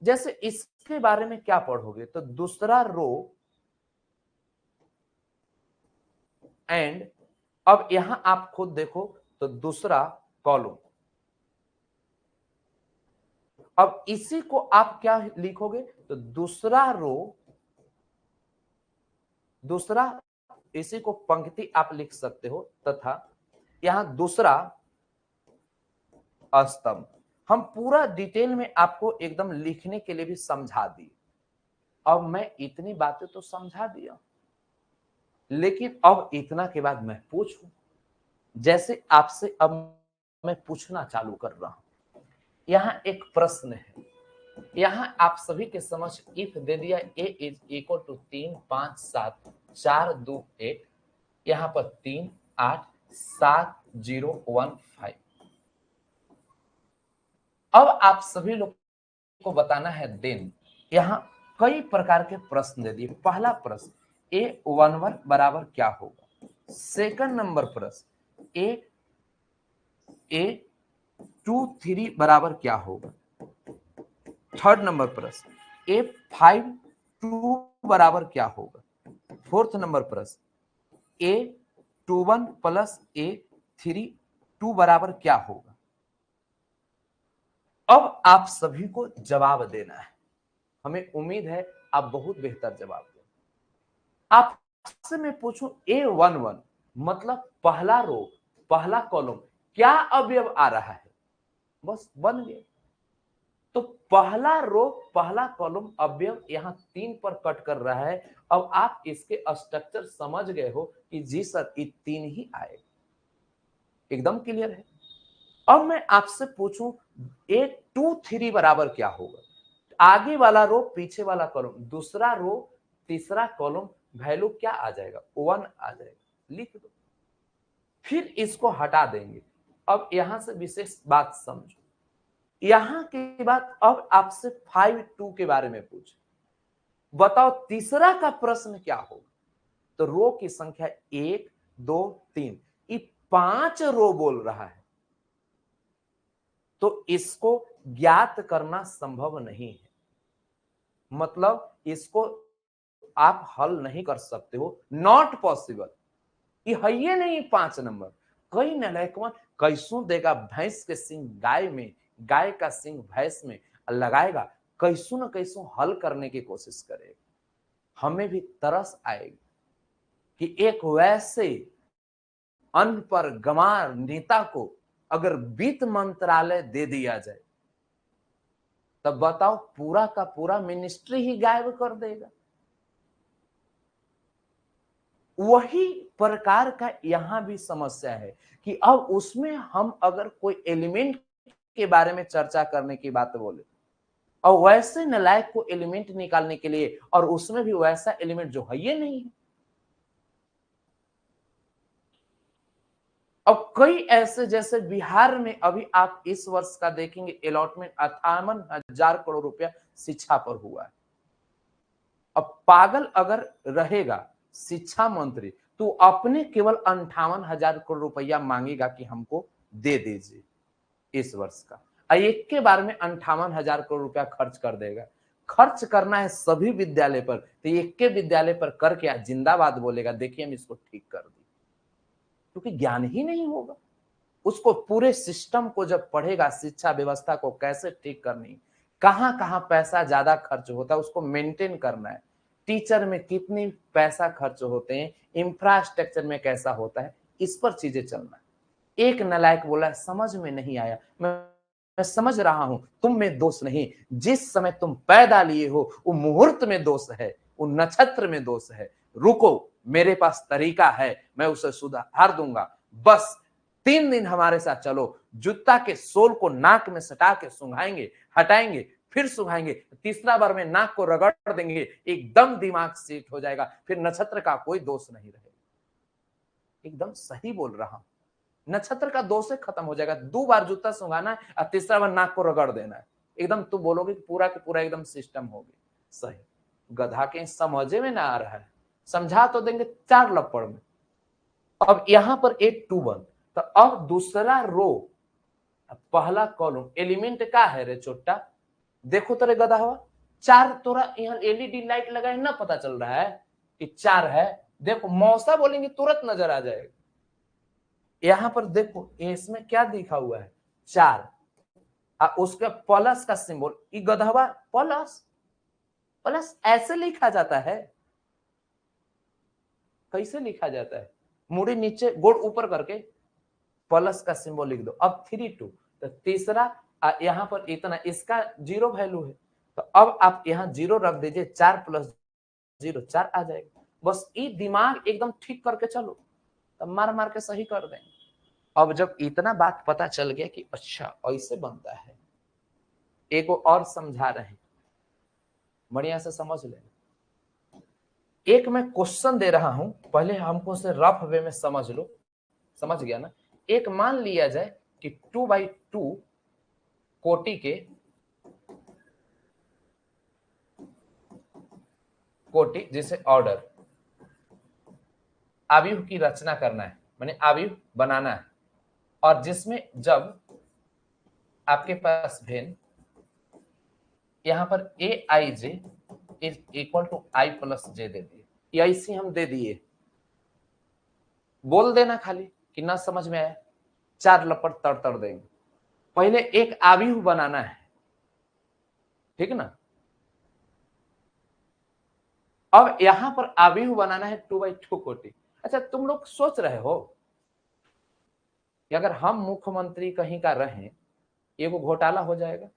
जैसे इसके बारे में क्या पढ़ोगे तो दूसरा रो एंड अब यहां आप खुद देखो तो दूसरा कॉलम। अब इसी को आप क्या लिखोगे तो दूसरा रो, दूसरा, इसी को पंक्ति आप लिख सकते हो तथा यहां दूसरा स्तंभ। हम पूरा डिटेल में आपको एकदम लिखने के लिए भी समझा दिए। अब मैं इतनी बातें तो समझा दिया, लेकिन अब इतना के बाद मैं पूछूं, जैसे आपसे अब मैं पूछना चालू कर रहा हूं। यहां एक प्रश्न है, यहां आप सभी के समझ इफ दे दिया a इज इक्वल टू 3 5 7 4 2 8, यहां पर 3 8 7 0 1 5। अब आप सभी लोग को बताना है दिन। यहां कई प्रकार के प्रश्न दे दिए। पहला प्रश्न A11 बराबर क्या होगा, सेकंड नंबर प्रश्न A23 बराबर क्या होगा, थर्ड नंबर प्रश्न A52 बराबर क्या होगा, फोर्थ नंबर प्रश्न A21 प्लस A32 बराबर क्या होगा। अब आप सभी को जवाब देना है, हमें उम्मीद है आप बहुत बेहतर जवाब दें। आपसे मैं पूछूं A11 मतलब पहला रो पहला कॉलम क्या अवयव आ रहा है, बस बन गए। तो पहला रो पहला कॉलम अवयव यहाँ 3 पर कट कर रहा है। अब आप इसके स्ट्रक्चर समझ गए हो कि जी सर ये 3 ही आए, एकदम क्लियर है। अब मैं आपसे पूछूं 8 2 3 बराबर क्या होगा? आगे वाला रो पीछे वाला कॉलम, दूसरा रो तीसरा कॉलम, वैल्यू क्या आ जाएगा? 1 आ जाएगा, लिख दो, फिर इसको हटा देंगे। अब यहां से विशेष बात समझो, यहां के बाद अब आपसे 5 2 के बारे में पूछे, बताओ तीसरा का प्रश्न क्या होगा? तो रो की संख्या 1 2 3, ये 5 रो बोल रहा है, तो इसको ज्ञात करना संभव नहीं है। मतलब इसको आप हल नहीं कर सकते हो, नॉट पॉसिबल। ये है ये नहीं 5 नंबर। कई नालायकवन कैसों देगा भैंस के सिंह गाय में, गाय का सिंह भैंस में लगाएगा, कैसों न कैसों हल करने की कोशिश करेगा। हमें भी तरस आएगी कि एक वैसे अनपढ़ गंवार नेता को अगर वित्त मंत्रालय दे दिया जाए, तब बताओ पूरा का पूरा मिनिस्ट्री ही गायब कर देगा। वही प्रकार का यहां भी समस्या है कि अब उसमें हम अगर कोई एलिमेंट के बारे में चर्चा करने की बात बोले और वैसे नालायक को एलिमेंट निकालने के लिए, और उसमें भी वैसा एलिमेंट जो है ये नहीं है। अब कई ऐसे, जैसे बिहार में अभी आप इस वर्ष का देखेंगे अलॉटमेंट 58,000 करोड़ रुपया शिक्षा पर हुआ है। अब पागल अगर रहेगा शिक्षा मंत्री तो अपने केवल 58,000 करोड़ रुपया मांगेगा कि हमको दे दीजिए इस वर्ष का, एक के बार में 58,000 करोड़ रुपया खर्च कर देगा। खर्च करना है सभी विद्यालय पर, तो एक के विद्यालय पर करके आज जिंदाबाद बोलेगा, देखिए हम इसको ठीक कर दी, क्योंकि ज्ञान ही नहीं होगा उसको। पूरे सिस्टम को जब पढ़ेगा, शिक्षा व्यवस्था को कैसे ठीक करनी, कहां कहां पैसा ज्यादा खर्च होता है उसको मेंटेन करना है, टीचर में कितनी पैसा खर्च होते हैं, इंफ्रास्ट्रक्चर में कैसा होता है, इस पर चीजें चलना है। एक नालायक बोला समझ में नहीं आया, मैं समझ रहा हूं, तुम में दोष नहीं, जिस समय तुम पैदा लिए हो वो मुहूर्त में दोष है, वो नक्षत्र में दोष है। रुको, मेरे पास तरीका है, मैं उसे सुधार दूंगा। बस 3 दिन हमारे साथ चलो, जूता के सोल को नाक में सटा के सुंघाएंगे, हटाएंगे, फिर सुंघाएंगे, तीसरा बार में नाक को रगड़ देंगे, एकदम दिमाग सेट हो जाएगा, फिर नक्षत्र का कोई दोष नहीं रहेगा। एकदम सही बोल रहा हूं, नक्षत्र का दोष से खत्म हो जाएगा। 2 बार जूता सुंघाना है और तीसरा बार नाक को रगड़ देना है, एकदम तू बोलोगे कि पूरा के पूरा एकदम सिस्टम हो गया सही। गधा के समझे में ना आ रहा है, समझा तो देंगे 4 लपड़ में। अब यहां पर 8 2 1, तो अब दूसरा रो पहला कॉलम एलिमेंट का है रे छोटा, देखो तेरे गधा हुआ 4, तोरा यहाँ एलईडी लाइट लगाए ना पता चल रहा है कि 4 है? देखो मौसा बोलेंगे तुरंत नजर आ जाएगा। यहां पर देखो इसमें क्या दिखा हुआ है 4, उसके प्लस का सिंबल, ये गधवा प्लस, प्लस ऐसे लिखा जाता है? कैसे लिखा जाता है? मुड़ी नीचे गोड़ ऊपर करके प्लस का सिंबल लिख दो। अब 3 2, तो तीसरा यहां पर इतना, इसका 0 वैल्यू है, तो अब आप यहां 0 रख दीजिए, 4 प्लस 0 4 आ जाएगा। बस ये दिमाग एकदम ठीक करके चलो, तब मार मार के सही कर देंगे। अब जब इतना बात पता चल गया कि अच्छा ऐसे बनता है, एक और समझा रहे हैं, बढ़िया से समझ लेना। एक मैं क्वेश्चन दे रहा हूं, पहले हमको उसे रफ वे में समझ लो, समझ गया ना? एक मान लिया जाए कि 2/2 कोटि के कोटि जैसे ऑर्डर अवयव की रचना करना है, माने अवयव बनाना है, और जिसमें जब आपके पास भेन यहां पर A I J is equal to I plus J दे दिए, ऐसी हम दे दिए, बोल देना खाली कि ना समझ में आया, 4 लपट तड़ तड़ देंगे। पहले एक अवयव बनाना है, ठीक ना? अब यहां पर अवयव बनाना है 2/2 कोटि। अच्छा तुम लोग सोच रहे हो कि अगर हम मुख्यमंत्री कहीं का रहें, ये वो घोटाला हो जाएगा?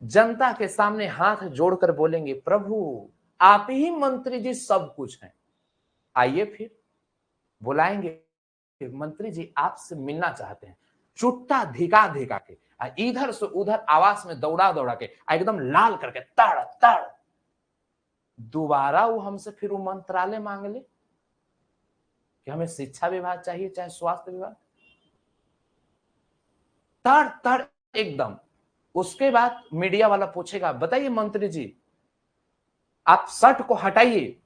जनता के सामने हाथ जोड़कर बोलेंगे, प्रभु आप ही मंत्री जी सब कुछ हैं। आइए फिर बुलाएंगे, मंत्री जी आपसे मिलना चाहते हैं। चुट्टा धिका धिका के इधर से उधर आवास में दौड़ा दौड़ा के एकदम लाल करके तड़ तड़, दोबारा वो हमसे फिर वो मंत्रालय मांग ले कि हमें शिक्षा विभाग चाहिए चाहे स्वास्थ्य विभाग, तड़ तड़ एकदम। उसके बाद मीडिया वाला पूछेगा, बताइए मंत्री जी आप शर्ट को हटाइए,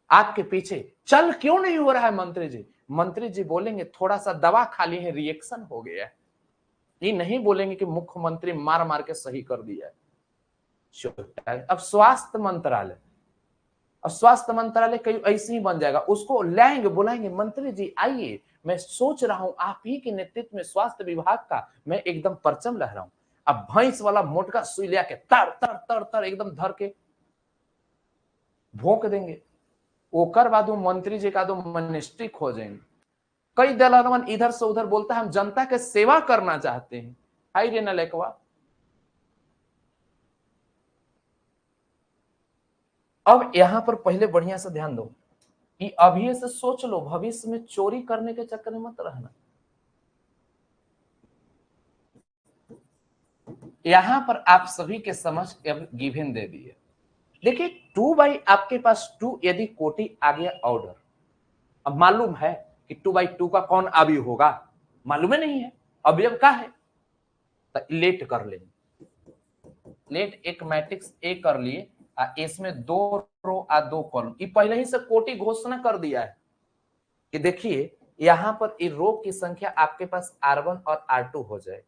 आपके पीछे चल क्यों नहीं हो रहा है मंत्री जी। मंत्री जी बोलेंगे थोड़ा सा दवा खा ली है, रिएक्शन हो गया है। ये नहीं बोलेंगे कि मुख्यमंत्री मार मार के सही कर दिया है। अब स्वास्थ्य मंत्रालय, अब स्वास्थ्य मंत्रालय कहीं ऐसे ही बन जाएगा, उसको लाएंगे बुलाएंगे, मंत्री जी आइए, मैं सोच रहा हूं आप ही के नेतृत्व में स्वास्थ्य विभाग का मैं एकदम परचम लहराऊं। अब भैंस वाला मोटका सुई लिया के तर तर तर तर एकदम धर के भोंक देंगे। ओकर बाद मंत्री जी का दो मिनिस्ट्री खोजेंगे। कई दलालवन इधर से उधर बोलता है हम जनता के सेवा करना चाहते हैं। हाय रे नलेकवा। अब यहां पर पहले बढ़िया से ध्यान दो कि अभी से सोच लो, भविष्य में चोरी करने के चक्कर में मत रहना। यहां पर आप सभी के समझ गिवन दे दिए। देखिए 2/, आपके पास 2 यदि कोटि आ गया ऑर्डर, अब मालूम है कि 2/2 का कौन अवयव होगा, मालूम है नहीं है, अवयव का है तो लेट कर लेंगे। लेट एक मैट्रिक्स ए कर लिए, इसमें 2 रो आ 2 कॉलम, ये पहले ही से कोटि घोषणा कर दिया है कि देखिए यहां पर ये रो की संख्या आपके पास R1 और R2 हो जाए।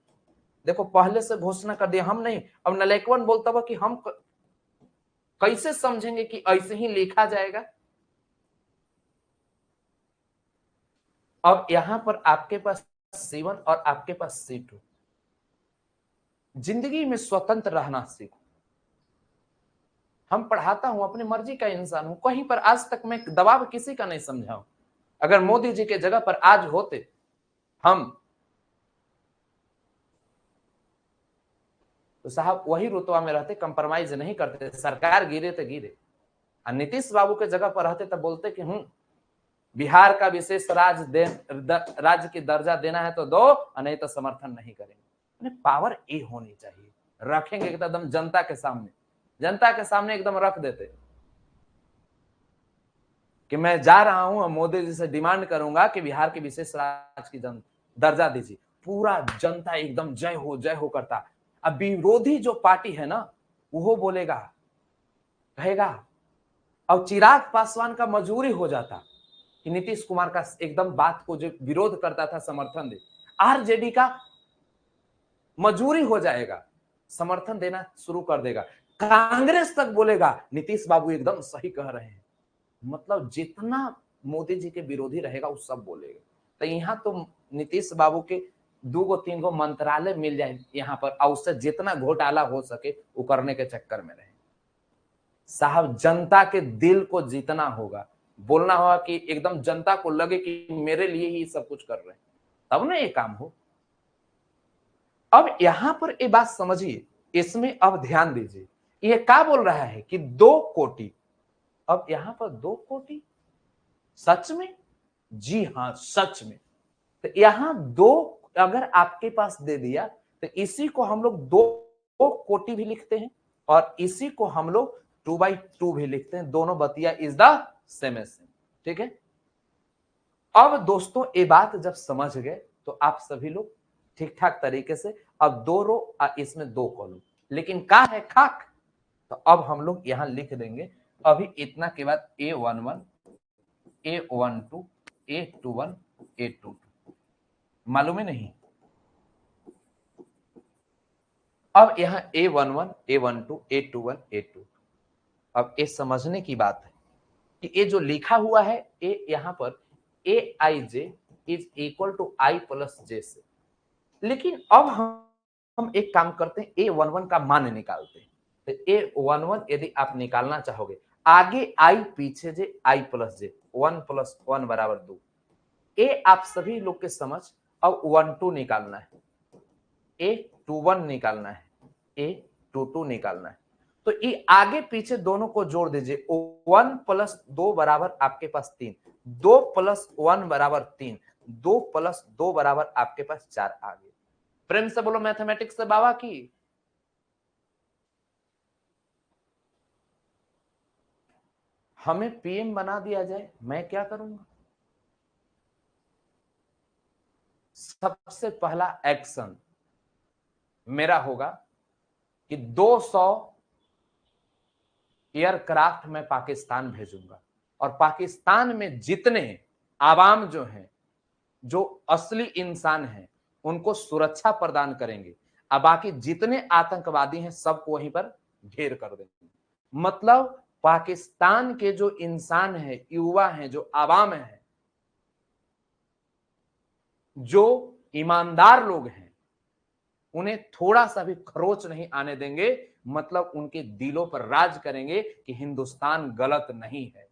देखो पहले से घोषणा कर दिया, हम नहीं। अब नलेकवन बोलता हुआ कि हम कैसे समझेंगे कि ऐसे ही लिखा जाएगा। अब यहां पर आपके पास C1 और आपके पास C2। जिंदगी में स्वतंत्र रहना सीखो। हम पढ़ाता हूं, अपनी मर्जी का इंसान हूं, कहीं पर आज तक मैं दबाव किसी का नहीं समझाऊं। अगर मोदी जी के जगह पर आज होते हम, तो साहब वही रुतबा में रहते, कंप्रोमाइज नहीं करते, सरकार गिरे तो गिरे। और नीतीश बाबू के जगह पर रहते तब बोलते कि बिहार का विशेष राज्य की दर्जा देना है तो दो, और नहीं तो समर्थन नहीं करेंगे। पावर ए होनी चाहिए, रखेंगे एकदम जनता के सामने, जनता के सामने एकदम रख देते कि मैं जा रहा हूं और मोदी जी से डिमांड करूंगा कि बिहार के विशेष राज्य की दर्जा दीजिए। पूरा जनता एकदम जय हो करता। अब विरोधी जो पार्टी है ना, वो बोलेगा, कहेगा, और चिराग पासवान का मजबूरी हो जाता कि नीतीश कुमार का एकदम बात को जो विरोध करता था समर्थन दे, आरजेडी का मजबूरी हो जाएगा, समर्थन देना शुरू कर देगा। कांग्रेस तक बोलेगा नीतीश बाबू एकदम सही कह रहे हैं। मतलब जितना मोदी जी के विरोधी रहेगा वो सब बोलेगा। तो यहाँ तो नीतीश बाबू के 2-3 मंत्रालय मिल जाए यहाँ पर, और उससे जितना घोटाला हो सके वो करने के चक्कर में रहे। साहब जनता के दिल को जीतना होगा, बोलना होगा कि एकदम जनता को लगे कि मेरे लिए ही सब कुछ कर रहे हैं, तब ना ये काम हो। अब यहां पर ये बात समझिए, इसमें अब ध्यान दीजिए, ये क्या बोल रहा है कि 2 कोटि। अब यहां पर 2 कोटि सच में, जी हां सच में। तो यहां 2 अगर आपके पास दे दिया तो इसी को हम लोग 2 कोटि भी लिखते हैं और इसी को हम लोग 2/2 भी लिखते हैं। दोनों बतिया इज द सेम। ठीक है। अब दोस्तों ये बात जब समझ गए तो आप सभी लोग ठीक ठाक तरीके से, अब 2 रो इसमें 2 कॉलम, लेकिन का है खाक, तो अब हम लोग यहां लिख देंगे अभी इतना के बाद A11, A12, A21, A22। मालूम है नहीं। अब यहां A11, A12, A21, A22। अब ये समझने की बात है कि ये जो लिखा हुआ है ये यहां पर Aij is equal to I plus J से, लेकिन अब हम एक काम करते हैं, A11 का मान निकालते हैं। तो A11 यदि आप निकालना चाहोगे, आगे I पीछे J, I प्लस J, 1 + 1 = 2। ए आप सभी लोग के समझ अब 12 निकालना है, A21 निकालना है, A22 निकालना है। तो ये आगे पीछे दोनों को जोड़ दीजिए। 1 + 2 बराबर आपके पास 3, 2 + 1 बराबर 3, 2 + 2 बराबर आपके पास 4 आ गए। प्रेम से बोलो मैथमेटिक्स से बाबा की। हमें पीएम बना दिया जाए, मैं क्या करूंगा? सबसे पहला एक्शन मेरा होगा कि 200 एयरक्राफ्ट मैं पाकिस्तान भेजूंगा और पाकिस्तान में जितने आवाम जो हैं, जो असली इंसान हैं, उनको सुरक्षा प्रदान करेंगे। अब बाकी जितने आतंकवादी हैं सबको वहीं पर ढेर कर देंगे। मतलब पाकिस्तान के जो इंसान हैं, युवा हैं, जो आवाम हैं, जो ईमानदार लोग हैं, उन्हें थोड़ा सा भी खरोच नहीं आने देंगे। मतलब उनके दिलों पर राज करेंगे कि हिंदुस्तान गलत नहीं है।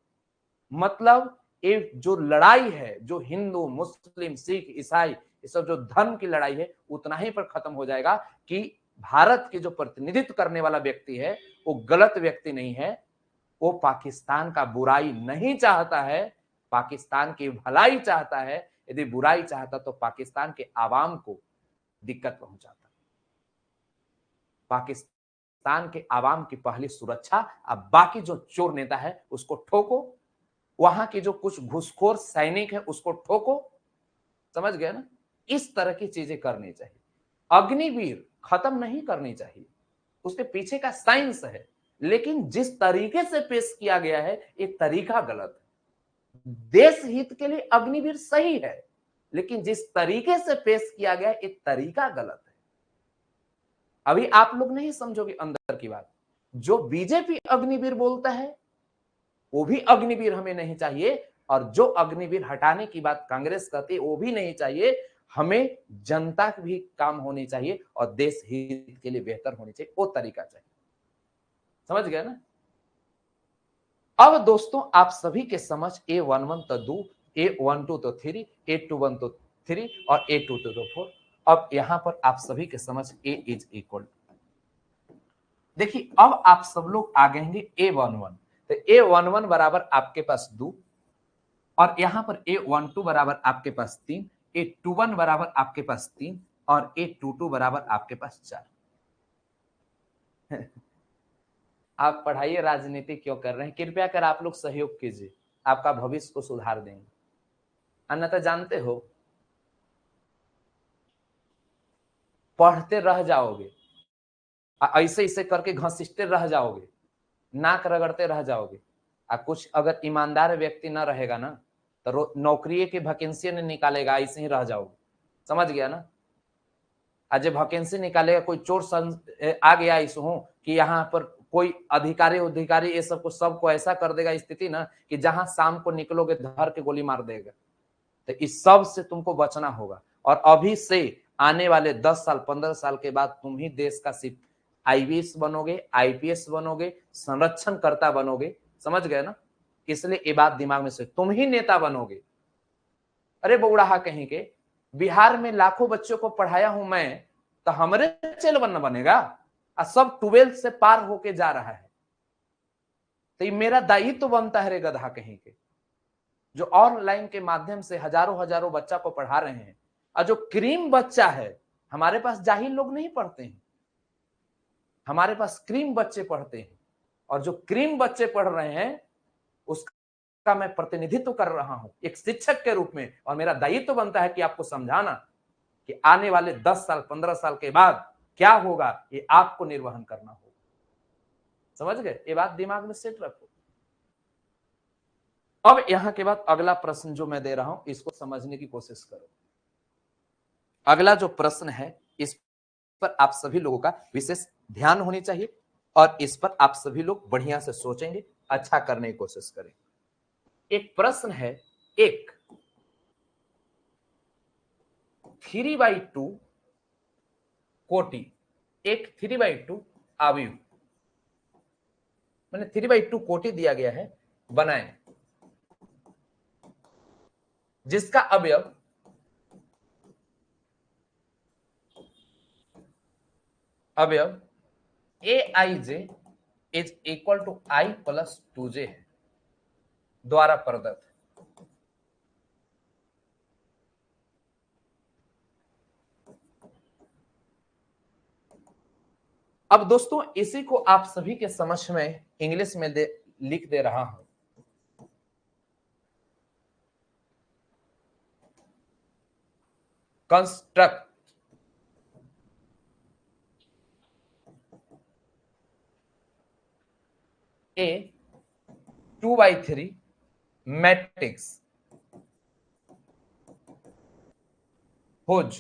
मतलब ये जो लड़ाई है, जो हिंदू मुस्लिम सिख ईसाई ये सब जो धर्म की लड़ाई है, उतना ही पर खत्म हो जाएगा कि भारत के जो प्रतिनिधित्व करने वाला व्यक्ति है वो गलत व्यक्ति नहीं है, वो पाकिस्तान का बुराई नहीं चाहता है, पाकिस्तान की भलाई चाहता है। यदि बुराई चाहता तो पाकिस्तान के आवाम को दिक्कत पहुंचाता। पाकिस्तान के आवाम की पहली सुरक्षा, अब बाकी जो चोर नेता है उसको ठोको, वहां के जो कुछ घुसखोर सैनिक है उसको ठोको। समझ गए ना? इस तरह की चीजें करनी चाहिए। अग्निवीर खत्म नहीं करनी चाहिए, उसके पीछे का साइंस है, लेकिन जिस तरीके से पेश किया गया है ये तरीका गलत है। देश हित के लिए अग्निवीर सही है, लेकिन जिस तरीके से पेश किया गया है ये तरीका गलत है। अभी आप लोग नहीं समझोगे अंदर की बात। जो बीजेपी अग्निवीर बोलता है वो भी अग्निवीर हमें नहीं चाहिए, और जो अग्निवीर हटाने की बात कांग्रेस करती है वो भी नहीं चाहिए। हमें जनता की भी काम होनी चाहिए और देश हित के लिए बेहतर होनी चाहिए, वो तरीका चाहिए। समझ गया ना? अब दोस्तों आप सभी के समझ A11 तो 2, A12 तो 3, A21 तो 3 और A22 तो 4। अब यहां पर आप सभी के समझ A इज इक्वल, देखिए अब आप सब लोग आ गएंगे A11। तो A11 बराबर आपके पास 2 और यहां पर A12 बराबर आपके पास 3, A21 बराबर आपके पास 3 और A22 बराबर आपके पास 4। आप पढ़ाइए राजनीति क्यों कर रहे हैं? कृपया कर आप लोग सहयोग कीजिए, आपका भविष्य को सुधार देंगे। अन्यथा जानते हो पढ़ते रह जाओगे, ऐसे ऐसे करके घसीटते रह जाओगे, नाक रगड़ते रह जाओगे। कुछ अगर ईमानदार व्यक्ति ना रहेगा ना तो नौकरी की वैकेंसी नहीं निकालेगा, ऐसे ही रह जाओगे। समझ गया ना? आज वैकेंसी निकालेगा कोई चोर आ गया इसमें कि यहाँ पर कोई अधिकारी उधिकारी ये सबको सबको ऐसा कर देगा स्थिति ना कि जहां शाम को निकलोगे धर के गोली मार देगा। तो इस सब से तुमको बचना होगा, और अभी से आने वाले 10 साल 15 साल के बाद तुम ही देश का सिर्फ आईवीएस बनोगे, आईपीएस बनोगे, संरक्षणकर्ता बनोगे। समझ गए ना? इसलिए ये बात दिमाग में से, तुम ही नेता बनोगे। अरे बौड़ाहा कहीं के, बिहार में लाखों बच्चों को पढ़ाया हूं मैं, तो हमारे चेल बनना बनेगा? सब 12th से पार होके जा रहा है, तो ये मेरा दायित्व तो बनता है रे गधा कहीं के, जो ऑनलाइन के माध्यम से हजारों हजारों बच्चा को पढ़ा रहे हैं। और जो क्रीम बच्चा है, हमारे पास जाहिल लोग नहीं पढ़ते हैं, हमारे पास क्रीम बच्चे पढ़ते हैं, और जो क्रीम बच्चे पढ़ रहे हैं उसका मैं प्रतिनिधित्व कर रहा हूं एक शिक्षक के रूप में, और मेरा दायित्व बनता है कि आपको समझाना कि आने वाले 10 साल 15 साल के बाद क्या होगा, ये आपको निर्वहन करना होगा। समझ गए? ये बात दिमाग में सेट रखो। अब यहां के बाद अगला प्रश्न जो मैं दे रहा हूं इसको समझने की कोशिश करो। अगला जो प्रश्न है इस पर आप सभी लोगों का विशेष ध्यान होनी चाहिए, और इस पर आप सभी लोग बढ़िया से सोचेंगे, अच्छा करने की कोशिश करेंगे। एक प्रश्न है, एक 3/2 कोटि, एक 3/2 अवयव, मैंने 3/2 कोटि दिया गया है, बनाए जिसका अवयव अवयव A I J is equal to I plus two J है द्वारा प्रदत्त। अब दोस्तों इसी को आप सभी के समक्ष में इंग्लिश में लिख दे रहा हूं। Construct A 2/3 matrix whose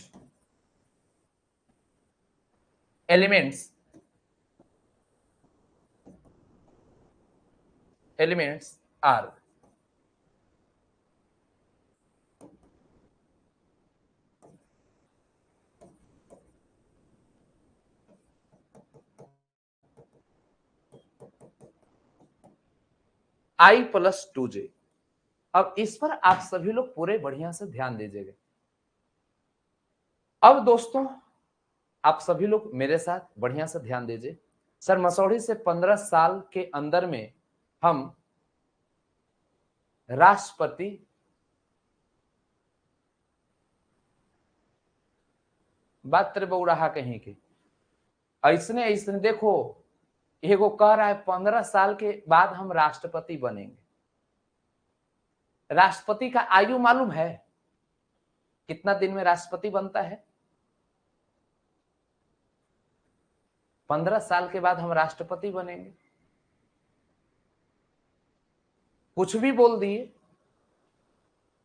elements are I plus 2j। अब इस पर आप सभी लोग पूरे बढ़िया से ध्यान दीजिएगा। अब दोस्तों आप सभी लोग मेरे साथ बढ़िया से ध्यान दीजिए। सर मसौढ़ी से 15 साल के अंदर में हम राष्ट्रपति बात तेरे बउराहा कहीं की ऐसने ऐसने देखो, एगो कह रहा है 15 साल के बाद हम राष्ट्रपति बनेंगे। राष्ट्रपति का आयु मालूम है कितना दिन में राष्ट्रपति बनता है? 15 साल के बाद हम राष्ट्रपति बनेंगे। कुछ भी बोल दिए,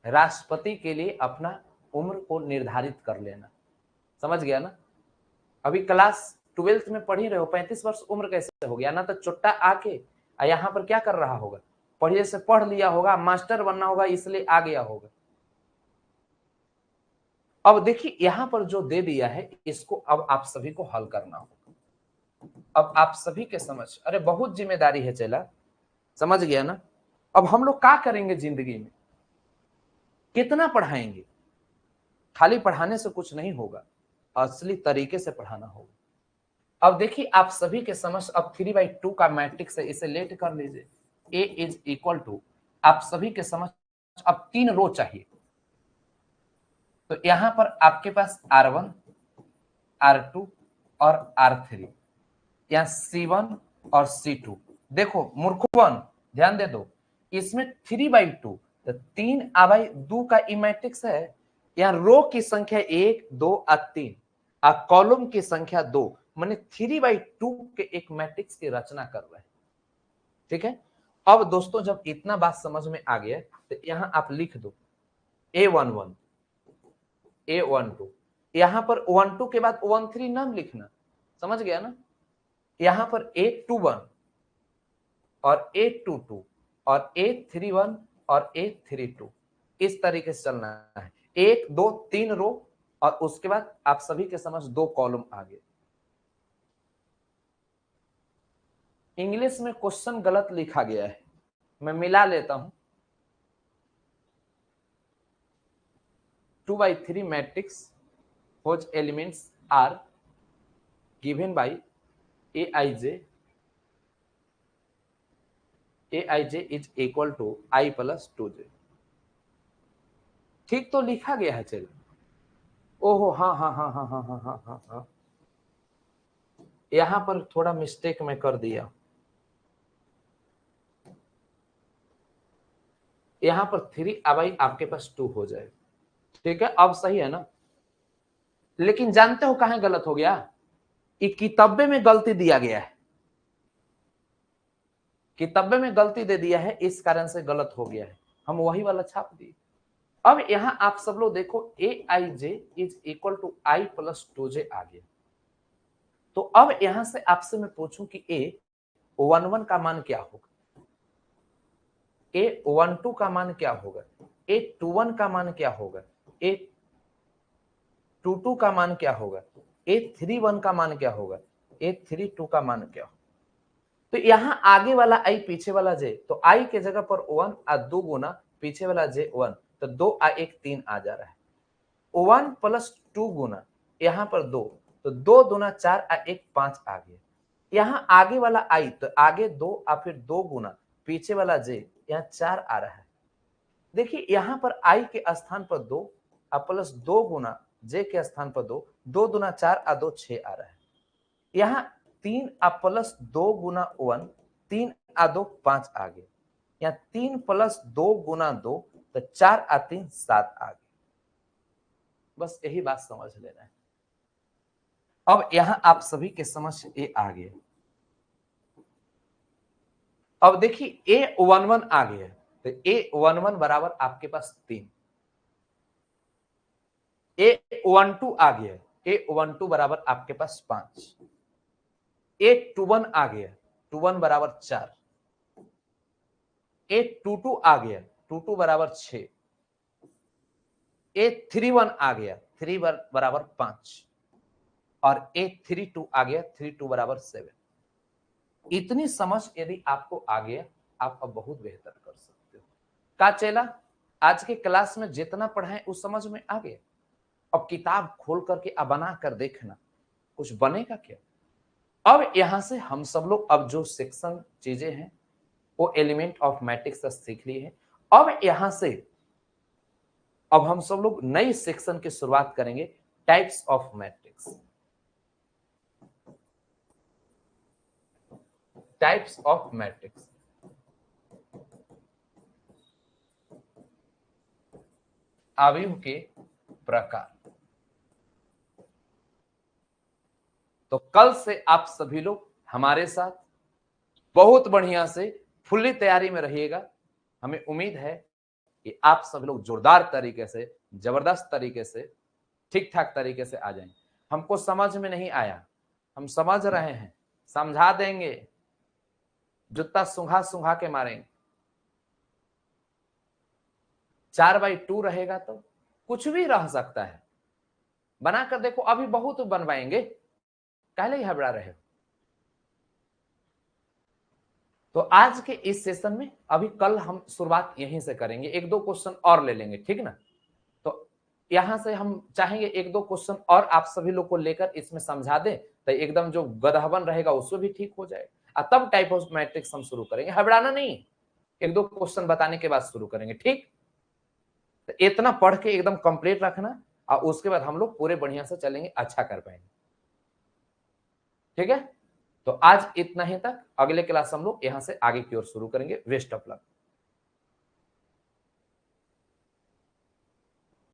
राष्ट्रपति के लिए अपना उम्र को निर्धारित कर लेना। समझ गया ना? अभी क्लास 12th में पढ़ ही रहे हो, 35 वर्ष उम्र कैसे हो गया ना? तो चुट्टा आके यहां पर क्या कर रहा होगा? पढ़िए से पढ़ लिया होगा, मास्टर बनना होगा इसलिए आ गया होगा। अब देखिए यहां पर जो दे दिया है इसको अब आप सभी को हल करना होगा। अब आप सभी के समझ, अरे बहुत जिम्मेदारी है चला, समझ गया ना? अब हम लोग क्या करेंगे जिंदगी में? कितना पढ़ाएंगे? खाली पढ़ाने से कुछ नहीं होगा, असली तरीके से पढ़ाना होगा। अब देखिए आप सभी के समझ, अब 3/2 का मैट्रिक्स है, इसे लेट कर लीजिए। ए इज इक्वल टू, आप सभी के समझ अब 3 रो चाहिए, तो यहां पर आपके पास R1, R2 और R3, यहां C1 और C2। देखो मूर्खवन ध्यान दे दो, इसमें 3/2 तो 3/2 का ई मैट्रिक्स है। यहाँ रो की संख्या 1 2 और 3 और कॉलम की संख्या 2, माने 3/2 के एक मैट्रिक्स की रचना कर रहे हैं। ठीक है, अब दोस्तों जब इतना बात समझ में आ गया तो यहां आप लिख दो A11 A12, यहां पर 12 के बाद 13 नाम लिखना। समझ गया ना? यहां पर A21 और A22 और A31 और A32 इस तरीके से चलना है। 1 2 3 रो और उसके बाद आप सभी के समझ 2 कॉलम आगे। इंग्लिश में क्वेश्चन गलत लिखा गया है, मैं मिला लेता हूं। 2/3 matrix whose elements are given by Aij is equal to I plus 2j। ठीक तो लिखा गया है चलो। ओहो हाँ हाँ हाँ हाँ हाँ हाँ हाँ हाँ हाँ, यहां पर थोड़ा मिस्टेक मैं कर दिया। यहां पर 3 अब आपके पास 2 हो जाए। ठीक है, अब सही है ना? लेकिन जानते हो कहां गलत हो गया? ये किताबे में गलती दिया गया है, किताबे में गलती दे दिया है, इस कारण से गलत हो गया है। हम वही वाला छाप दिए। अब यहां आप सब लोग देखो Aij is equal to I plus 2j आ गया। तो अब यहां से आपसे मैं पूछूं कि A11 का मान क्या होगा, A12 का मान क्या होगा, A21 का मान क्या होगा, A22 का मान क्या होगा, A31 का मान क्या होगा, A32 का मान क्या होगा। तो यहां आगे वाला I पीछे वाला j, तो I के जगह पर 1 और 2 गुना पीछे वाला j 1, तो 2 और 1 3 आ जा रहा है। 1 प्लस 2 गुना यहां पर 2, तो 2 दूना 4 और 1 5 आ गया। यहां आगे वाला आई तो आगे 2 और फिर 2 गुना पीछे वाला जे, यहाँ 4 आ रहा है। देखिए यहां पर आई के स्थान पर 2 और प्लस 2 गुना जे के स्थान पर 2, 2 दूना 4 और 2 6 आ रहा है। यहाँ 3 और प्लस 2 गुना 1, 3 और 2 5 आ गए। यहाँ 3 प्लस 2 गुना 2 तो 4 और 3 7 आ गए। बस यही बात समझ लेना है। अब यहां आप सभी के समझ ये आ गए। अब देखिए A11 आ गया, तो A11 बराबर आपके पास 3, A12 आ गया, A12 बराबर आपके पास 5, A21 आ गया, 21 बराबर 4, A22 आ गया, 22 बराबर 6, A31 आ गया, 3 बराबर 5 और A32 आ गया, 32 बराबर 7। इतनी समझ यदि आपको आ गया, आप अब बहुत बेहतर कर सकते हो। का चेला आज के क्लास में जितना पढ़ाए उस समझ में आ गया। अब किताब खोल करके अब बना कर देखना, कुछ बनेगा क्या। अब यहां से हम सब लोग अब जो सेक्शन चीजें हैं वो एलिमेंट ऑफ मैट्रिक्स सीख लिए हैं। अब यहां से अब हम सब लोग नई सेक्शन की शुरुआत करेंगे, types of matrix. Types of matrix, अवयव के प्रकार। तो कल से आप सभी लोग हमारे साथ बहुत बढ़िया से फुल्ली तैयारी में रहिएगा। हमें उम्मीद है कि आप सभी लोग जोरदार तरीके से, जबरदस्त तरीके से, ठीक ठाक तरीके से आ जाएंगे। हमको समझ में नहीं आया, हम समझ रहे हैं, समझा देंगे, जूता सुंघा सुंघा के मारेंगे। 4/2 रहेगा तो कुछ भी रह सकता है, बनाकर देखो, अभी बहुत बनवाएंगे, पहले ही घबरा रहे हो। तो आज के इस सेशन में अभी कल हम शुरुआत यहीं से करेंगे, 1-2 क्वेश्चन और ले लेंगे, ठीक ना। तो यहां से हम चाहेंगे 1-2 क्वेश्चन और आप सभी लोग को लेकर इसमें समझा दें, तो एकदम जो गदहबन रहेगा उससे भी ठीक हो जाए, और तब टाइप ऑफ मैट्रिक्स हम शुरू करेंगे। घबराना नहीं, 1-2 क्वेश्चन बताने के बाद शुरू करेंगे, ठीक। तो इतना पढ़ के एकदम कंप्लीट रखना, और उसके बाद हम लोग पूरे बढ़िया से चलेंगे, अच्छा कर पाएंगे, ठीक है। तो आज इतना ही तक, अगले क्लास हम लोग यहां से आगे की ओर शुरू करेंगे। Best of luck.